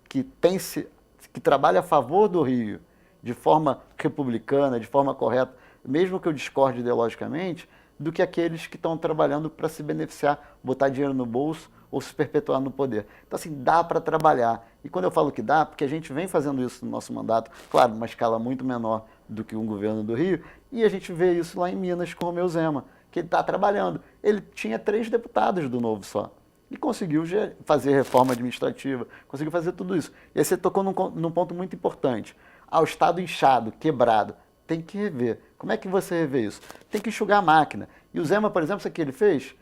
S8: que trabalha a favor do Rio, de forma republicana, de forma correta, mesmo que eu discorde ideologicamente, do que aqueles que estão trabalhando para se beneficiar, botar dinheiro no bolso ou se perpetuar no poder. Então, assim, dá para trabalhar. E quando eu falo que dá, porque a gente vem fazendo isso no nosso mandato, claro, numa escala muito menor do que um governo do Rio, e a gente vê isso lá em Minas com o Romeu Zema, que ele está trabalhando. Ele tinha 3 deputados do Novo só, e conseguiu fazer reforma administrativa, conseguiu fazer tudo isso. E aí você tocou num ponto muito importante. O Estado inchado, quebrado, tem que rever. Como é que você revê isso? Tem que enxugar a máquina. E o Zema, por exemplo, sabe o que ele fez?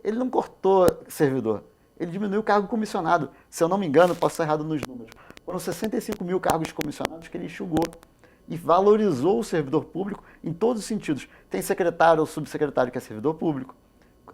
S8: Ele não cortou servidor, ele diminuiu o cargo comissionado. Se eu não me engano, posso estar errado nos números, foram 65 mil cargos comissionados que ele enxugou e valorizou o servidor público em todos os sentidos. Tem secretário ou subsecretário que é servidor público.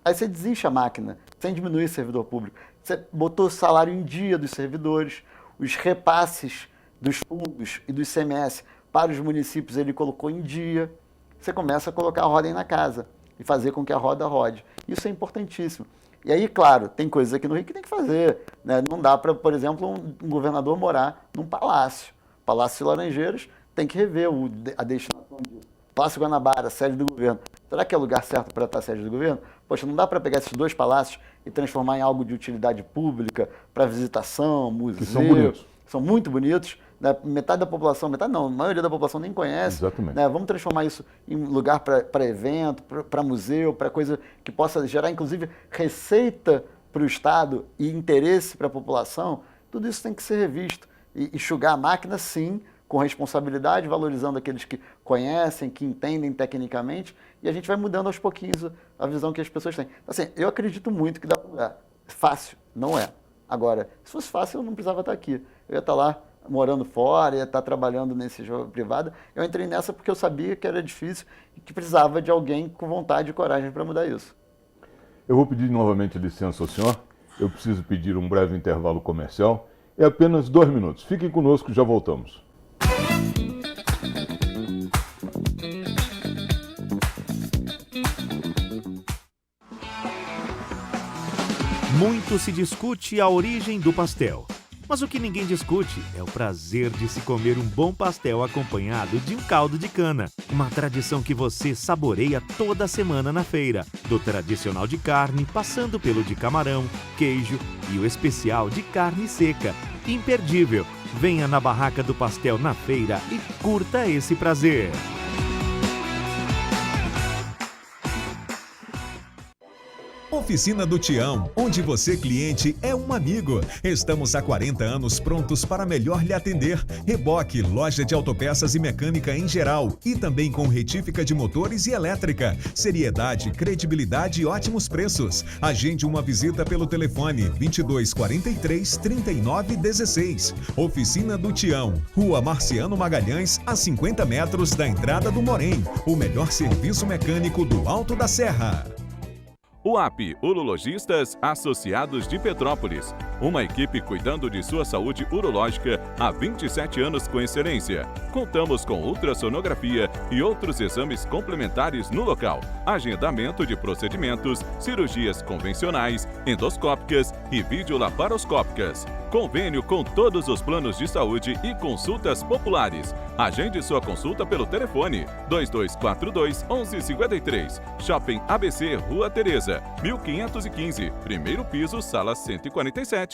S8: Aí você desincha a máquina, sem diminuir o servidor público. Você botou o salário em dia dos servidores, os repasses dos fundos e do ICMS para os municípios ele colocou em dia. Você começa a colocar a ordem na casa e fazer com que a roda rode. Isso é importantíssimo. E aí, claro, tem coisas aqui no Rio que tem que fazer, né? Não dá para, por exemplo, um governador morar num palácio. Palácio de Laranjeiras tem que rever a destinação disso. Palácio Guanabara, sede do governo. Será que é o lugar certo para estar sede do governo? Poxa, não dá para pegar esses 2 palácios e transformar em algo de utilidade pública, para visitação, museu.
S2: Que são bonitos.
S8: São muito bonitos. Né? Metade da população, metade não, a maioria da população nem conhece.
S2: Exatamente.
S8: Né? Vamos transformar isso em lugar para evento, para museu, para coisa que possa gerar, inclusive, receita para o Estado e interesse para a população. Tudo isso tem que ser revisto. E enxugar a máquina, sim, com responsabilidade, valorizando aqueles que conhecem, que entendem tecnicamente, e a gente vai mudando aos pouquinhos a visão que as pessoas têm. Assim, eu acredito muito que dá para mudar. Fácil, não é. Agora, se fosse fácil, eu não precisava estar aqui. Eu ia estar lá morando fora, ia estar trabalhando nesse jogo privado. Eu entrei nessa porque eu sabia que era difícil e que precisava de alguém com vontade e coragem para mudar isso.
S2: Eu vou pedir novamente licença ao senhor. Eu preciso pedir um breve intervalo comercial. É apenas 2 minutos. Fiquem conosco, já voltamos.
S3: Muito se discute a origem do pastel. Mas o que ninguém discute é o prazer de se comer um bom pastel acompanhado de um caldo de cana. Uma tradição que você saboreia toda semana na feira. Do tradicional de carne, passando pelo de camarão, queijo e o especial de carne seca. Imperdível! Venha na Barraca do Pastel na feira e curta esse prazer.
S4: Oficina do Tião, onde você, cliente, é um amigo. Estamos há 40 anos prontos para melhor lhe atender. Reboque, loja de autopeças e mecânica em geral. E também com retífica de motores e elétrica. Seriedade, credibilidade e ótimos preços. Agende uma visita pelo telefone 2243 3916. Oficina do Tião, Rua Marciano Magalhães, a 50 metros da entrada do Morém. O melhor serviço mecânico do Alto da Serra.
S6: UAP, Urologistas Associados de Petrópolis. Uma equipe cuidando de sua saúde urológica há 27 anos com excelência. Contamos com ultrassonografia e outros exames complementares no local. Agendamento de procedimentos, cirurgias convencionais, endoscópicas e videolaparoscópicas. Convênio com todos os planos de saúde e consultas populares. Agende sua consulta pelo telefone 2242-1153. Shopping ABC, Rua Tereza, 1515, primeiro piso, sala 147.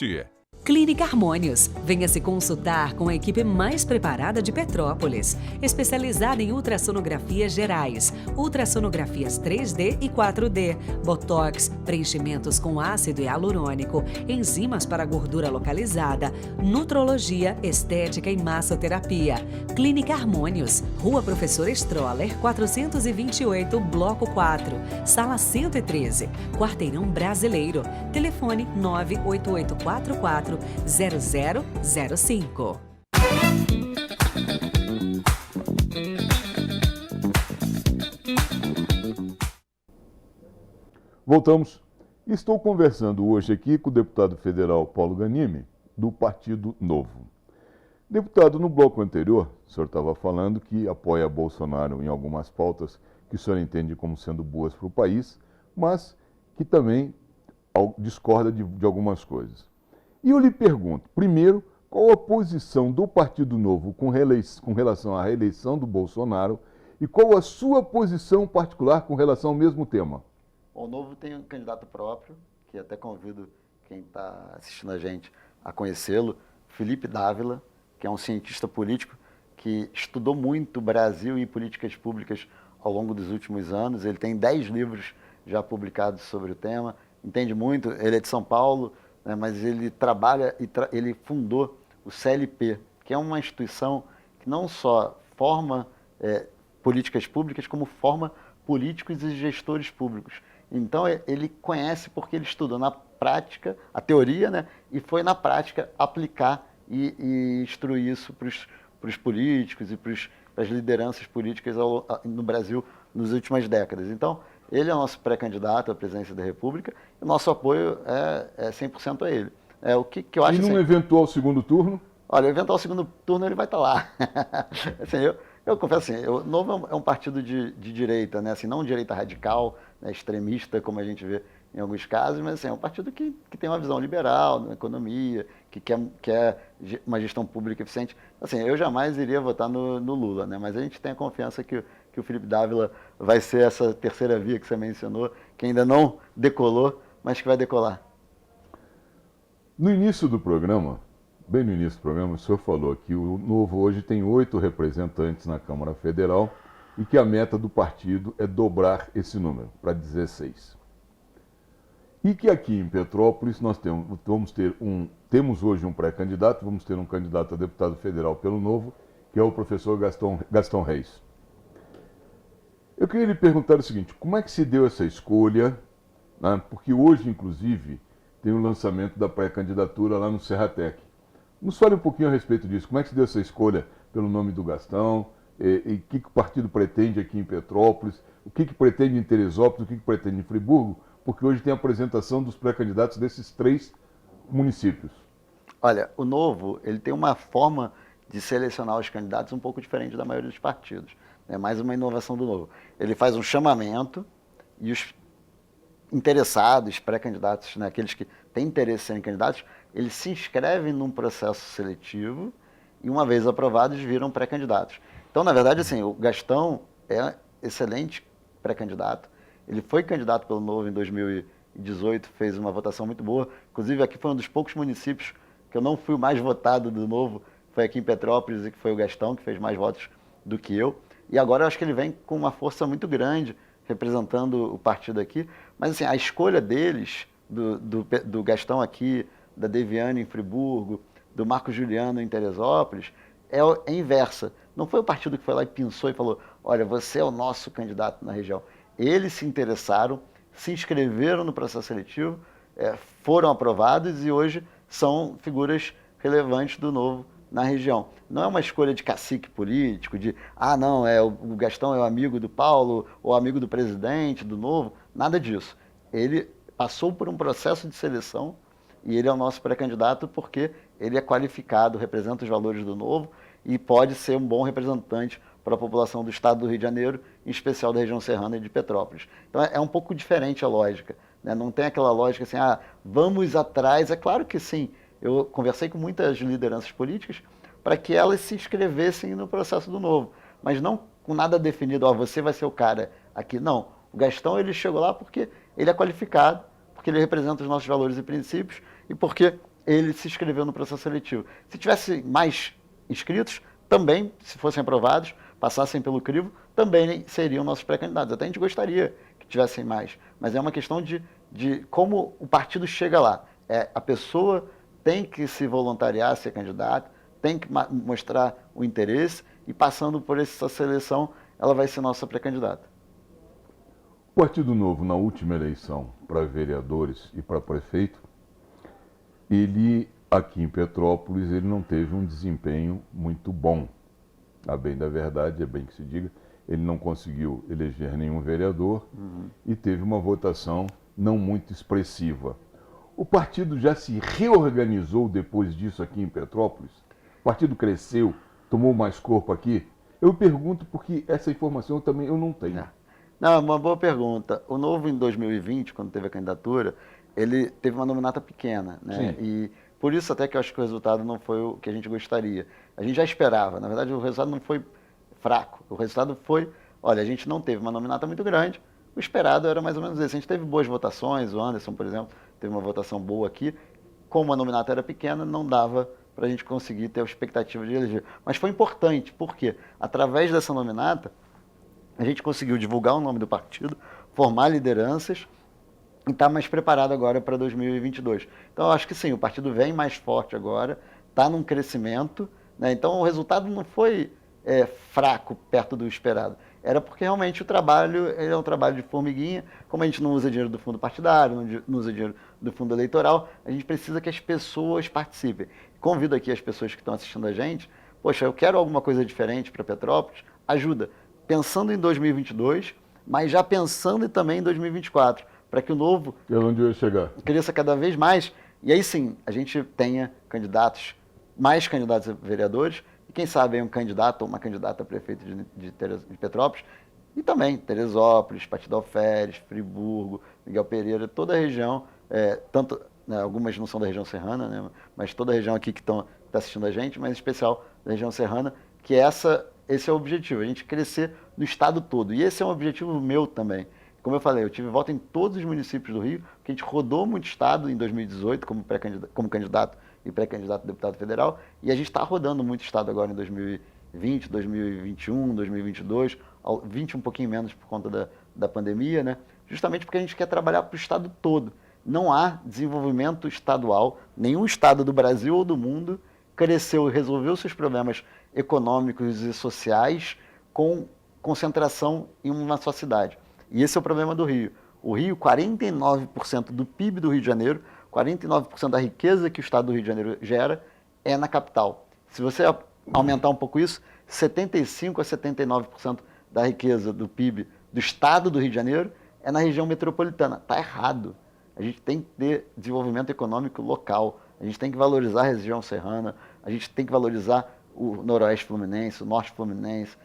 S7: Clínica Harmônios. Venha se consultar com a equipe mais preparada de Petrópolis, especializada em ultrassonografias gerais, ultrassonografias 3D e 4D, botox, preenchimentos com ácido hialurônico, enzimas para gordura localizada, nutrologia, estética e massoterapia. Clínica Harmônios, Rua Professor Stroller, 428, Bloco 4, Sala 113, Quarteirão Brasileiro. Telefone 98844 0005.
S2: Voltamos. Estou conversando hoje aqui com o deputado federal Paulo Ganimi, do Partido Novo. Deputado, no bloco anterior, o senhor estava falando que apoia Bolsonaro em algumas pautas que o senhor entende como sendo boas para o país, mas que também discorda de algumas coisas. E eu lhe pergunto, primeiro, qual a posição do Partido Novo com relação à reeleição do Bolsonaro e qual a sua posição particular com relação ao mesmo tema?
S8: O Novo tem um candidato próprio, que até convido quem está assistindo a gente a conhecê-lo, Felipe Dávila, que é um cientista político que estudou muito o Brasil e políticas públicas ao longo dos últimos anos. Ele tem 10 livros já publicados sobre o tema, entende muito, ele é de São Paulo, né, mas ele trabalha e ele fundou o CLP, que é uma instituição que não só forma políticas públicas, como forma políticos e gestores públicos. Então ele conhece porque ele estudou na prática, a teoria, né, e foi na prática aplicar e instruir isso para os políticos e para as lideranças políticas no Brasil nas últimas décadas. Então, ele é o nosso pré-candidato à presidência da República e o nosso apoio é 100% a ele. O que eu acho,
S2: E num
S8: assim,
S2: eventual segundo turno?
S8: olha, o eventual segundo turno ele vai estar lá. Assim, eu confesso assim, o Novo é um partido de direita, né? Assim, não direita radical, né, extremista, como a gente vê em alguns casos, mas assim, é um partido que tem uma visão liberal na economia, que quer uma gestão pública eficiente. Assim, eu jamais iria votar no Lula, né? Mas a gente tem a confiança que o Felipe Dávila vai ser essa terceira via que você mencionou, que ainda não decolou, mas que vai decolar.
S2: No início do programa, bem no início do programa, o senhor falou que o Novo hoje tem 8 representantes na Câmara Federal e que a meta do partido é dobrar esse número para 16. E que aqui em Petrópolis nós temos hoje um pré-candidato, vamos ter um candidato a deputado federal pelo Novo, que é o professor Gastão Reis. Eu queria lhe perguntar o seguinte, como é que se deu essa escolha, né? Porque hoje, inclusive, tem o lançamento da pré-candidatura lá no Serratec. Nos fale um pouquinho a respeito disso, como é que se deu essa escolha pelo nome do Gastão, e o que o partido pretende aqui em Petrópolis, o que pretende em Teresópolis, o que pretende em Friburgo, porque hoje tem a apresentação dos pré-candidatos desses 3 municípios.
S8: Olha, o Novo, ele tem uma forma de selecionar os candidatos um pouco diferente da maioria dos partidos. É mais uma inovação do Novo. Ele faz um chamamento e os interessados, pré-candidatos, né, aqueles que têm interesse em serem candidatos, eles se inscrevem num processo seletivo e, uma vez aprovados, viram pré-candidatos. Então, na verdade, assim, o Gastão é excelente pré-candidato. Ele foi candidato pelo Novo em 2018, fez uma votação muito boa. Inclusive, aqui foi um dos poucos municípios que eu não fui o mais votado do Novo, foi aqui em Petrópolis, e que foi o Gastão, que fez mais votos do que eu. E agora eu acho que ele vem com uma força muito grande, representando o partido aqui. Mas assim, a escolha deles, do Gastão aqui, da Deviane em Friburgo, do Marco Juliano em Teresópolis, é inversa. Não foi o partido que foi lá e pensou e falou, olha, você é o nosso candidato na região. Eles se interessaram, se inscreveram no processo seletivo, foram aprovados e hoje são figuras relevantes do Novo na região. Não é uma escolha de cacique político, de, não, o Gastão é o amigo do Paulo, ou amigo do presidente, do Novo, nada disso. Ele passou por um processo de seleção e ele é o nosso pré-candidato porque ele é qualificado, representa os valores do Novo e pode ser um bom representante para a população do estado do Rio de Janeiro, em especial da região serrana e de Petrópolis. Então é um pouco diferente a lógica, né? Não tem aquela lógica assim, vamos atrás. É claro que sim, eu conversei com muitas lideranças políticas para que elas se inscrevessem no processo do Novo, mas não com nada definido, você vai ser o cara aqui. Não, o Gastão ele chegou lá porque ele é qualificado, porque ele representa os nossos valores e princípios e porque ele se inscreveu no processo seletivo. Se tivesse mais inscritos, também, se fossem aprovados, passassem pelo crivo, também seriam nossos pré-candidatos. Até a gente gostaria que tivessem mais, mas é uma questão de como o partido chega lá. A pessoa tem que se voluntariar a ser candidato, tem que mostrar o interesse e passando por essa seleção, ela vai ser nossa pré-candidata.
S2: O Partido Novo, na última eleição para vereadores e para prefeito, ele, aqui em Petrópolis, ele não teve um desempenho muito bom. A bem da verdade, é bem que se diga, ele não conseguiu eleger nenhum vereador e teve uma votação não muito expressiva. O partido já se reorganizou depois disso aqui em Petrópolis? O partido cresceu, tomou mais corpo aqui? Eu pergunto porque essa informação também eu não tenho.
S8: Não, uma boa pergunta. O Novo, em 2020, quando teve a candidatura, ele teve uma nominata pequena, né?
S2: Sim.
S8: E por isso até que eu acho que o resultado não foi o que a gente gostaria. A gente já esperava. Na verdade, o resultado não foi fraco. O resultado foi, olha, a gente não teve uma nominata muito grande. O esperado era mais ou menos esse. A gente teve boas votações. O Anderson, por exemplo, teve uma votação boa aqui. Como a nominata era pequena, não dava para a gente conseguir ter a expectativa de eleger. Mas foi importante, porque através dessa nominata, a gente conseguiu divulgar o nome do partido, formar lideranças e está mais preparado agora para 2022. Então, eu acho que sim, o partido vem mais forte agora, está num crescimento, né? Então, o resultado não foi fraco perto do esperado. Era porque realmente o trabalho é um trabalho de formiguinha. Como a gente não usa dinheiro do fundo partidário, não usa dinheiro do fundo eleitoral, a gente precisa que as pessoas participem. Convido aqui as pessoas que estão assistindo a gente, poxa, eu quero alguma coisa diferente para Petrópolis, ajuda. Pensando em 2022, mas já pensando também em 2024, para que o Novo
S2: E onde eu ia chegar?
S8: cresça cada vez mais. E aí sim, a gente tenha mais candidatos a vereadores, e quem sabe aí um candidato ou uma candidata a prefeito de Petrópolis, e também Teresópolis, Partido Alferes, Friburgo, Miguel Pereira, toda a região, tanto, né, algumas não são da região serrana, né, mas toda a região aqui que está assistindo a gente, mas em especial da região serrana, que esse é o objetivo, a gente crescer no estado todo. E esse é um objetivo meu também. Como eu falei, eu tive voto em todos os municípios do Rio, porque a gente rodou muito estado em 2018 como candidato e pré-candidato a deputado federal, e a gente está rodando muito estado agora em 2020, 2021, 2022, 20 um pouquinho menos por conta da pandemia, né? Justamente porque a gente quer trabalhar para o estado todo. Não há desenvolvimento estadual, nenhum estado do Brasil ou do mundo cresceu e resolveu seus problemas econômicos e sociais com concentração em uma só cidade. E esse é o problema do Rio. O Rio, 49% do PIB do Rio de Janeiro, 49% da riqueza que o estado do Rio de Janeiro gera é na capital. Se você aumentar um pouco isso, 75% a 79% da riqueza do PIB do estado do Rio de Janeiro é na região metropolitana. Está errado. A gente tem que ter desenvolvimento econômico local. A gente tem que valorizar a região serrana, a gente tem que valorizar o noroeste fluminense, o norte fluminense,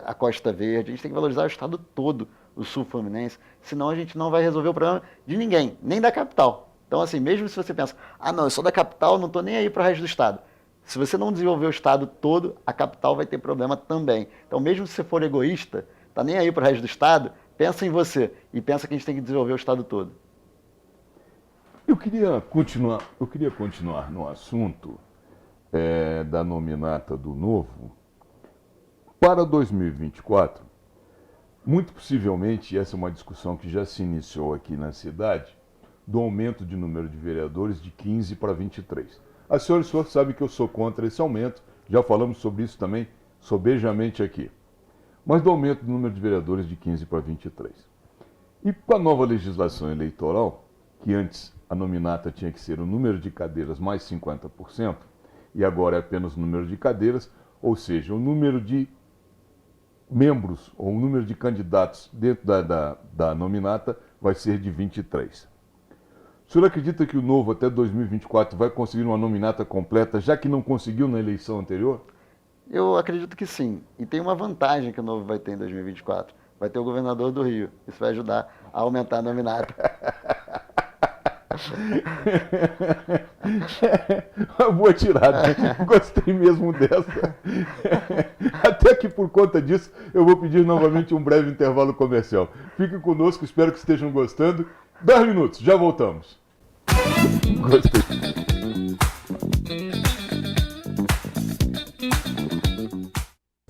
S8: a Costa Verde. A gente tem que valorizar o estado todo, o sul fluminense. Senão a gente não vai resolver o problema de ninguém, nem da capital. Então, assim, mesmo se você pensa, não, eu sou da capital, não estou nem aí para o resto do estado. Se você não desenvolver o estado todo, a capital vai ter problema também. Então, mesmo se você for egoísta, está nem aí para o resto do estado, pensa em você e pensa que a gente tem que desenvolver o estado todo.
S2: Eu queria continuar no assunto da nominata do Novo. Para 2024, muito possivelmente, essa é uma discussão que já se iniciou aqui na cidade, do aumento de número de vereadores de 15 para 23. A senhora e o senhor sabem que eu sou contra esse aumento, já falamos sobre isso também sobejamente aqui. Mas do aumento do número de vereadores de 15 para 23. E com a nova legislação eleitoral, que antes a nominata tinha que ser o número de cadeiras mais 50%, e agora é apenas o número de cadeiras, ou seja, o número de membros ou o número de candidatos dentro da nominata vai ser de 23. O senhor acredita que o Novo até 2024 vai conseguir uma nominata completa, já que não conseguiu na eleição anterior?
S8: Eu acredito que sim. E tem uma vantagem que o Novo vai ter em 2024. Vai ter o governador do Rio. Isso vai ajudar a aumentar a nominata.
S2: Uma boa tirada. Gostei mesmo dessa. Até que por conta disso, eu vou pedir novamente um breve intervalo comercial. Fiquem conosco, espero que estejam gostando. 10 minutos, já voltamos. Gostei.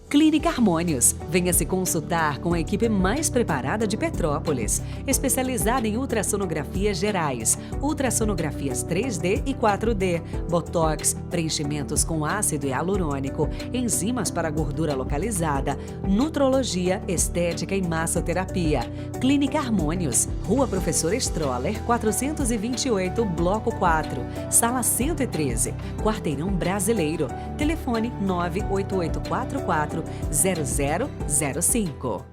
S7: Clínica Harmônios. Venha se consultar com a equipe mais preparada de Petrópolis, especializada em ultrassonografias gerais, ultrassonografias 3D e 4D, botox, preenchimentos com ácido hialurônico, enzimas para gordura localizada, nutrologia, estética e massoterapia. Clínica Harmônios, Rua Professor Stroller, 428, Bloco 4, Sala 113, Quarteirão Brasileiro. Telefone 98844 0005.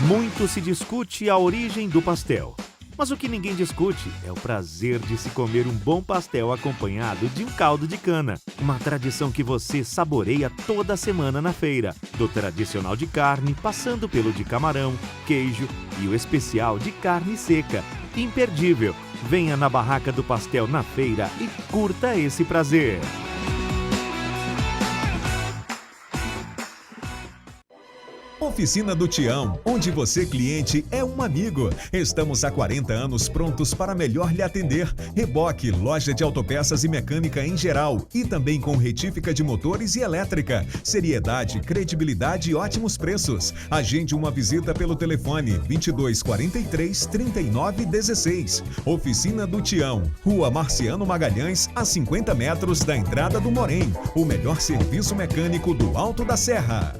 S3: Muito se discute a origem do pastel. Mas o que ninguém discute é o prazer de se comer um bom pastel acompanhado de um caldo de cana. Uma tradição que você saboreia toda semana na feira. Do tradicional de carne, passando pelo de camarão, queijo e o especial de carne seca. Imperdível! Venha na Barraca do Pastel na feira e curta esse prazer.
S4: Oficina do Tião, onde você, cliente, é um amigo. Estamos há 40 anos prontos para melhor lhe atender. Reboque, loja de autopeças e mecânica em geral. E também com retífica de motores e elétrica. Seriedade, credibilidade e ótimos preços. Agende uma visita pelo telefone 2243 3916. Oficina do Tião, Rua Marciano Magalhães, a 50 metros da entrada do Morém. O melhor serviço mecânico do Alto da Serra.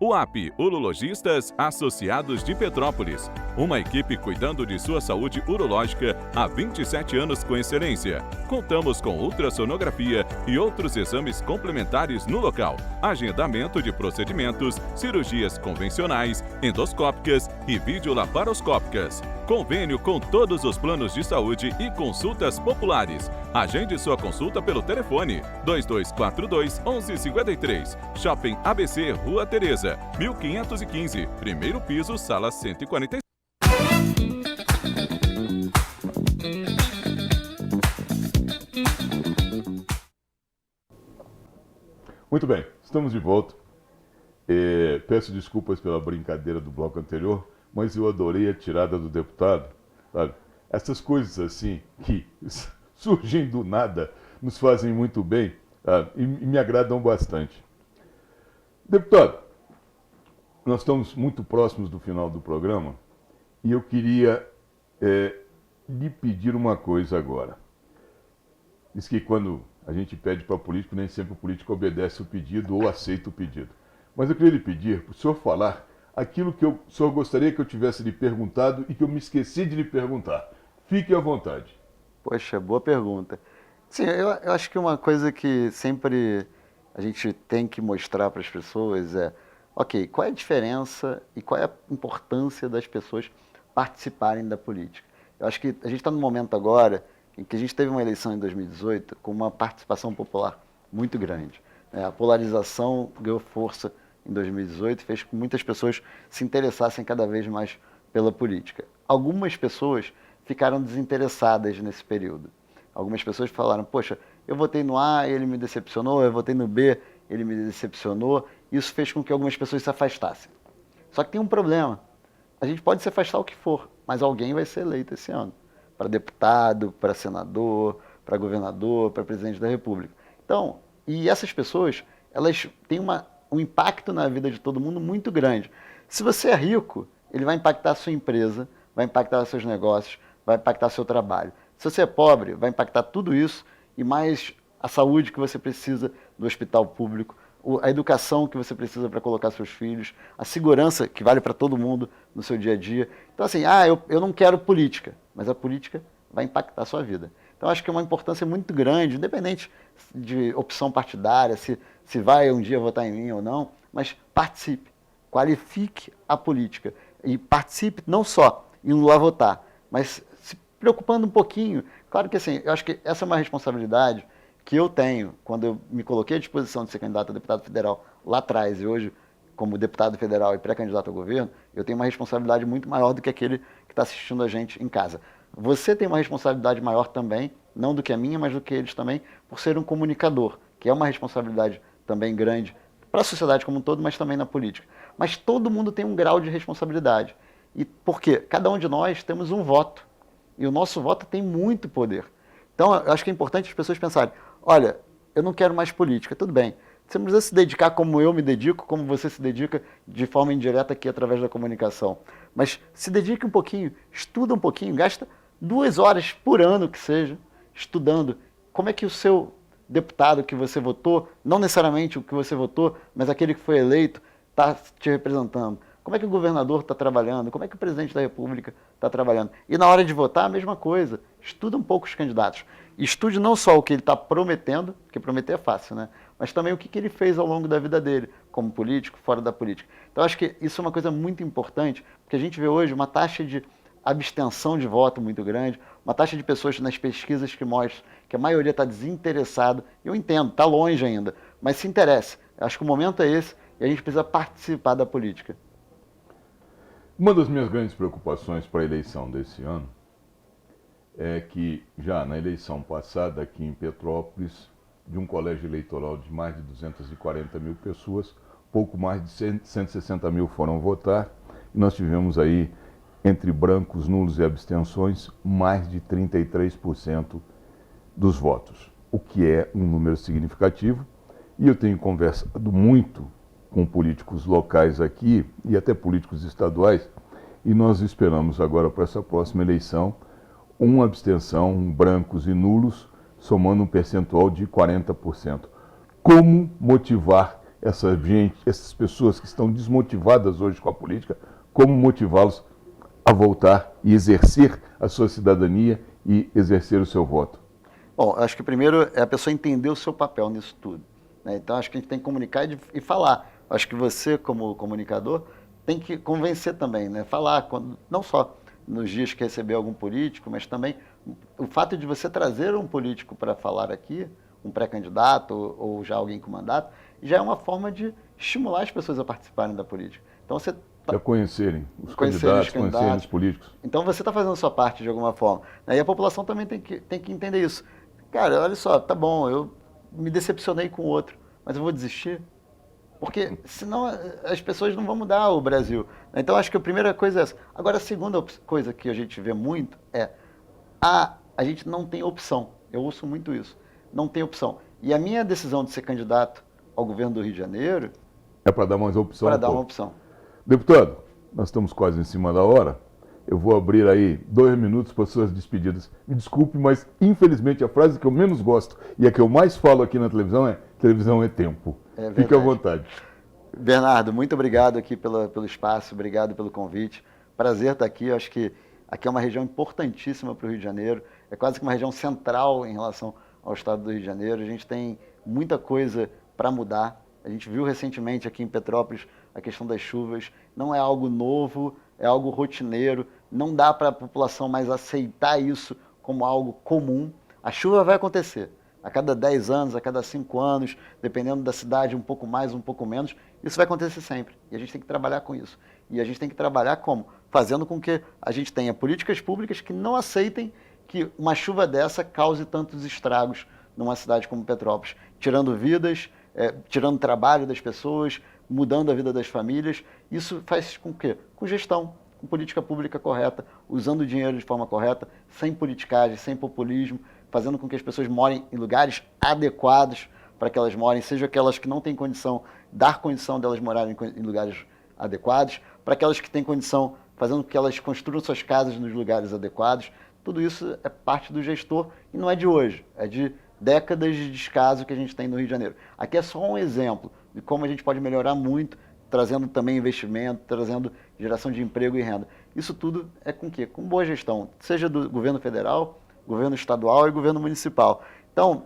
S6: UAP, Urologistas Associados de Petrópolis. Uma equipe cuidando de sua saúde urológica há 27 anos com excelência. Contamos com ultrassonografia e outros exames complementares no local. Agendamento de procedimentos, cirurgias convencionais, endoscópicas e videolaparoscópicas. Convênio com todos os planos de saúde e consultas populares. Agende sua consulta pelo telefone 2242-1153. Shopping ABC, Rua Tereza, 1515, primeiro piso, sala 146.
S2: Muito bem, estamos de volta. Peço desculpas pela brincadeira do bloco anterior, mas eu adorei a tirada do deputado. Sabe? Essas coisas assim que surgem do nada nos fazem muito bem, e me agradam bastante. Deputado, nós estamos muito próximos do final do programa e eu queria lhe pedir uma coisa agora. Diz que quando a gente pede para o político, nem sempre o político obedece o pedido ou aceita o pedido. Mas eu queria lhe pedir para o senhor falar aquilo que o senhor gostaria que eu tivesse lhe perguntado e que eu me esqueci de lhe perguntar. Fique à vontade.
S8: Poxa, boa pergunta. Sim, eu acho que uma coisa que sempre a gente tem que mostrar para as pessoas é, ok, qual é a diferença e qual é a importância das pessoas participarem da política. Eu acho que a gente está num momento agora em que a gente teve uma eleição em 2018 com uma participação popular muito grande. A polarização ganhou força em 2018 e fez com que muitas pessoas se interessassem cada vez mais pela política. Algumas pessoas ficaram desinteressadas nesse período. Algumas pessoas falaram, poxa, eu votei no A, ele me decepcionou, eu votei no B, ele me decepcionou. Isso fez com que algumas pessoas se afastassem. Só que tem um problema. A gente pode se afastar o que for, mas alguém vai ser eleito esse ano. Para deputado, para senador, para governador, para presidente da República. Então, e essas pessoas, elas têm um impacto na vida de todo mundo muito grande. Se você é rico, ele vai impactar a sua empresa, vai impactar os seus negócios, vai impactar o seu trabalho. Se você é pobre, vai impactar tudo isso e mais a saúde que você precisa do hospital público, a educação que você precisa para colocar seus filhos, a segurança que vale para todo mundo no seu dia a dia. Então, assim, eu não quero política, mas a política vai impactar a sua vida. Então, acho que é uma importância muito grande, independente de opção partidária, se vai um dia votar em mim ou não, mas participe, qualifique a política e participe não só indo lá votar, mas se preocupando um pouquinho. Claro que, assim, eu acho que essa é uma responsabilidade que eu tenho, quando eu me coloquei à disposição de ser candidato a deputado federal lá atrás e hoje, como deputado federal e pré-candidato ao governo, eu tenho uma responsabilidade muito maior do que aquele que está assistindo a gente em casa. Você tem uma responsabilidade maior também, não do que a minha, mas do que eles também, por ser um comunicador, que é uma responsabilidade também grande para a sociedade como um todo, mas também na política. Mas todo mundo tem um grau de responsabilidade. E por quê? Cada um de nós temos um voto. E o nosso voto tem muito poder. Então, eu acho que é importante as pessoas pensarem, olha, eu não quero mais política, tudo bem. Você não precisa se dedicar como eu me dedico, como você se dedica de forma indireta aqui através da comunicação. Mas se dedique um pouquinho, estuda um pouquinho, gasta 2 horas por ano que seja, estudando como é que o seu deputado que você votou, não necessariamente o que você votou, mas aquele que foi eleito, está te representando. Como é que o governador está trabalhando? Como é que o presidente da República está trabalhando? E na hora de votar, a mesma coisa. Estuda um pouco os candidatos. Estude não só o que ele está prometendo, porque prometer é fácil, né? Mas também o que ele fez ao longo da vida dele, como político, fora da política. Então, acho que isso é uma coisa muito importante, porque a gente vê hoje uma taxa de abstenção de voto muito grande, uma taxa de pessoas nas pesquisas que mostram que a maioria está desinteressada. Eu entendo, está longe ainda, mas se interesse. Acho que o momento é esse e a gente precisa participar da política.
S2: Uma das minhas grandes preocupações para a eleição desse ano é que já na eleição passada aqui em Petrópolis, de um colégio eleitoral de mais de 240 mil pessoas, pouco mais de 160 mil foram votar, e nós tivemos aí, entre brancos, nulos e abstenções, mais de 33% dos votos, o que é um número significativo. E eu tenho conversado muito com políticos locais aqui e até políticos estaduais, e nós esperamos agora para essa próxima eleição uma abstenção, brancos e nulos, somando um percentual de 40%. Como motivar essa gente, essas pessoas que estão desmotivadas hoje com a política, como motivá-los a voltar e exercer a sua cidadania e exercer o seu voto?
S8: Bom, acho que primeiro é a pessoa entender o seu papel nisso tudo, né? Então acho que a gente tem que comunicar e falar. Acho que você, como comunicador, tem que convencer também, né? Falar, não só nos dias que receber algum político, mas também o fato de você trazer um político para falar aqui, um pré-candidato ou já alguém com mandato, já é uma forma de estimular as pessoas a participarem da política. Então você
S2: a conhecerem os candidatos, conhecerem os políticos.
S8: Então você está fazendo a sua parte de alguma forma. E a população também tem que entender isso. Cara, olha só, tá bom, eu me decepcionei com o outro, mas eu vou desistir? Porque senão as pessoas não vão mudar o Brasil. Então acho que a primeira coisa é essa. Agora a segunda coisa que a gente vê muito é a gente não tem opção. Eu ouço muito isso. Não tem opção. E a minha decisão de ser candidato ao governo do Rio de Janeiro
S2: é para dar mais opção.
S8: Para dar uma opção.
S2: Deputado, nós estamos quase em cima da hora. Eu vou abrir aí 2 minutos para suas despedidas. Me desculpe, mas infelizmente a frase que eu menos gosto e a que eu mais falo aqui na televisão é: televisão é tempo. Fique à vontade.
S8: Bernardo, muito obrigado aqui pelo espaço, obrigado pelo convite. Prazer estar aqui. Eu acho que aqui é uma região importantíssima para o Rio de Janeiro. É quase que uma região central em relação ao estado do Rio de Janeiro. A gente tem muita coisa para mudar. A gente viu recentemente aqui em Petrópolis a questão das chuvas. Não é algo novo, é algo rotineiro. Não dá para a população mais aceitar isso como algo comum. A chuva vai acontecer. A cada 10 anos, a cada 5 anos, dependendo da cidade, um pouco mais, um pouco menos, isso vai acontecer sempre. E a gente tem que trabalhar com isso. E a gente tem que trabalhar como? Fazendo com que a gente tenha políticas públicas que não aceitem que uma chuva dessa cause tantos estragos numa cidade como Petrópolis, tirando vidas, tirando trabalho das pessoas, mudando a vida das famílias. Isso faz com quê? Com gestão, com política pública correta, usando o dinheiro de forma correta, sem politicagem, sem populismo, fazendo com que as pessoas morem em lugares adequados para que elas morem, seja aquelas que não têm condição, dar condição delas morarem em lugares adequados, para aquelas que têm condição, fazendo com que elas construam suas casas nos lugares adequados. Tudo isso é parte do gestor e não é de hoje, é de décadas de descaso que a gente tem no Rio de Janeiro. Aqui é só um exemplo de como a gente pode melhorar muito, trazendo também investimento, trazendo geração de emprego e renda. Isso tudo é com quê? Com boa gestão, seja do governo federal, governo estadual e governo municipal. Então,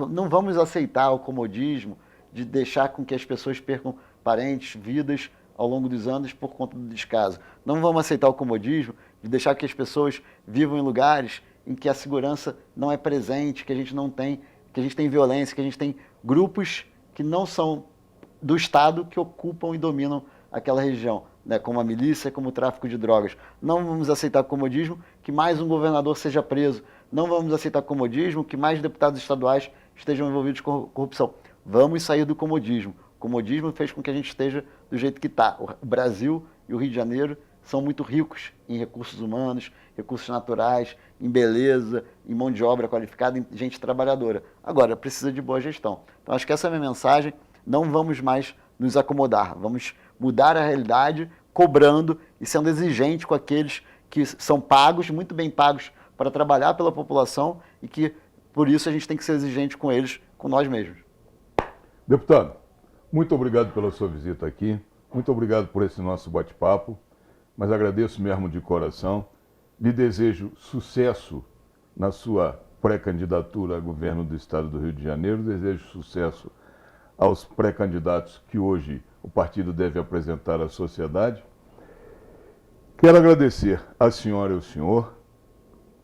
S8: não vamos aceitar o comodismo de deixar com que as pessoas percam parentes, vidas ao longo dos anos por conta do descaso. Não vamos aceitar o comodismo de deixar que as pessoas vivam em lugares em que a segurança não é presente, que a gente não tem, que a gente tem violência, que a gente tem grupos que não são do Estado que ocupam e dominam aquela região, né, como a milícia, como o tráfico de drogas. Não vamos aceitar comodismo que mais um governador seja preso. Não vamos aceitar comodismo que mais deputados estaduais estejam envolvidos com corrupção. Vamos sair do comodismo. O comodismo fez com que a gente esteja do jeito que está. O Brasil e o Rio de Janeiro são muito ricos em recursos humanos, recursos naturais, em beleza, em mão de obra qualificada, em gente trabalhadora. Agora, precisa de boa gestão. Então, acho que essa é a minha mensagem. Não vamos mais nos acomodar. Vamos mudar a realidade cobrando e sendo exigente com aqueles que são pagos, muito bem pagos, para trabalhar pela população e que, por isso, a gente tem que ser exigente com eles, com nós mesmos.
S2: Deputado, muito obrigado pela sua visita aqui, muito obrigado por esse nosso bate-papo, mas agradeço mesmo de coração. Lhe desejo sucesso na sua pré-candidatura a governo do Estado do Rio de Janeiro, desejo sucesso aos pré-candidatos que hoje o partido deve apresentar à sociedade. Quero agradecer à senhora e ao senhor.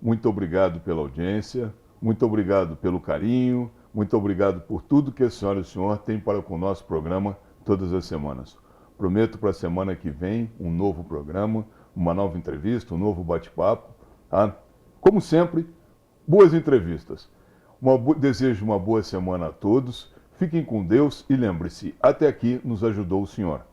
S2: Muito obrigado pela audiência, muito obrigado pelo carinho, muito obrigado por tudo que a senhora e o senhor têm para com o nosso programa todas as semanas. Prometo para a semana que vem um novo programa, uma nova entrevista, um novo bate-papo. Tá? Como sempre, boas entrevistas. Desejo uma boa semana a todos. Fiquem com Deus e lembre-se, até aqui nos ajudou o Senhor.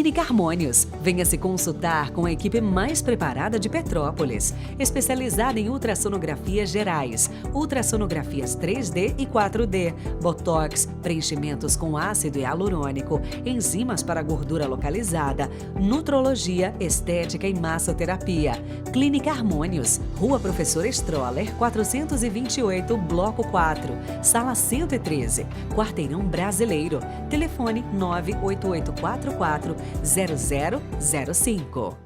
S7: Clínica Harmônios. Venha se consultar com a equipe mais preparada de Petrópolis, especializada em ultrassonografias gerais, ultrassonografias 3D e 4D, botox, preenchimentos com ácido hialurônico, enzimas para gordura localizada, nutrologia, estética e massoterapia. Clínica Harmônios, Rua Professor Stroller, 428, Bloco 4, Sala 113, Quarteirão Brasileiro. Telefone 98844 0005.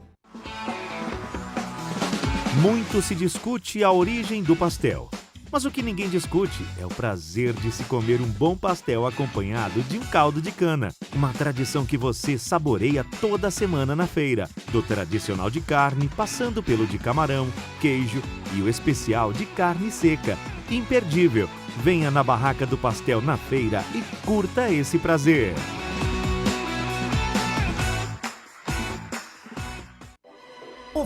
S3: Muito se discute a origem do pastel. Mas o que ninguém discute é o prazer de se comer um bom pastel acompanhado de um caldo de cana. Uma tradição que você saboreia toda semana na feira. Do tradicional de carne, passando pelo de camarão, queijo e o especial de carne seca. Imperdível! Venha na Barraca do Pastel na feira e curta esse prazer.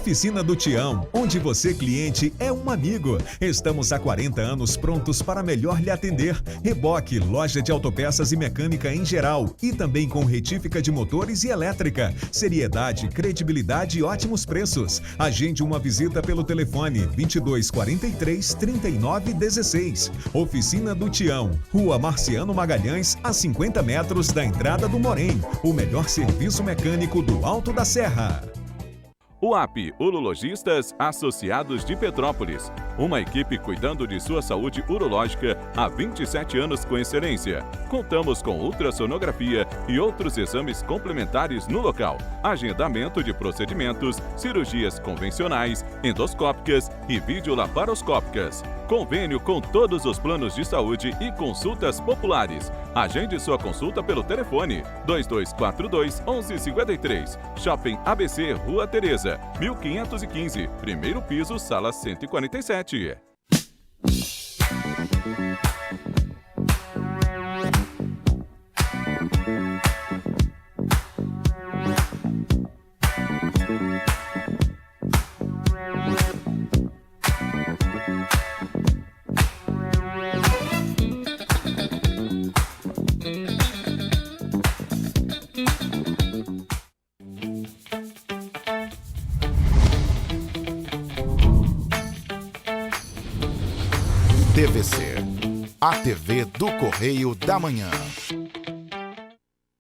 S4: Oficina do Tião, onde você, cliente, é um amigo. Estamos há 40 anos prontos para melhor lhe atender. Reboque, loja de autopeças e mecânica em geral. E também com retífica de motores e elétrica. Seriedade, credibilidade e ótimos preços. Agende uma visita pelo telefone 2243 3916. Oficina do Tião, Rua Marciano Magalhães, a 50 metros da entrada do Morém. O melhor serviço mecânico do Alto da Serra.
S6: UAP, Urologistas Associados de Petrópolis. Uma equipe cuidando de sua saúde urológica há 27 anos com excelência. Contamos com ultrassonografia e outros exames complementares no local. Agendamento de procedimentos, cirurgias convencionais, endoscópicas e videolaparoscópicas. Convênio com todos os planos de saúde e consultas populares. Agende sua consulta pelo telefone 2242 1153. Shopping ABC, Rua Tereza, 1515, primeiro piso, sala 147.
S1: TVC, a TV do Correio da Manhã.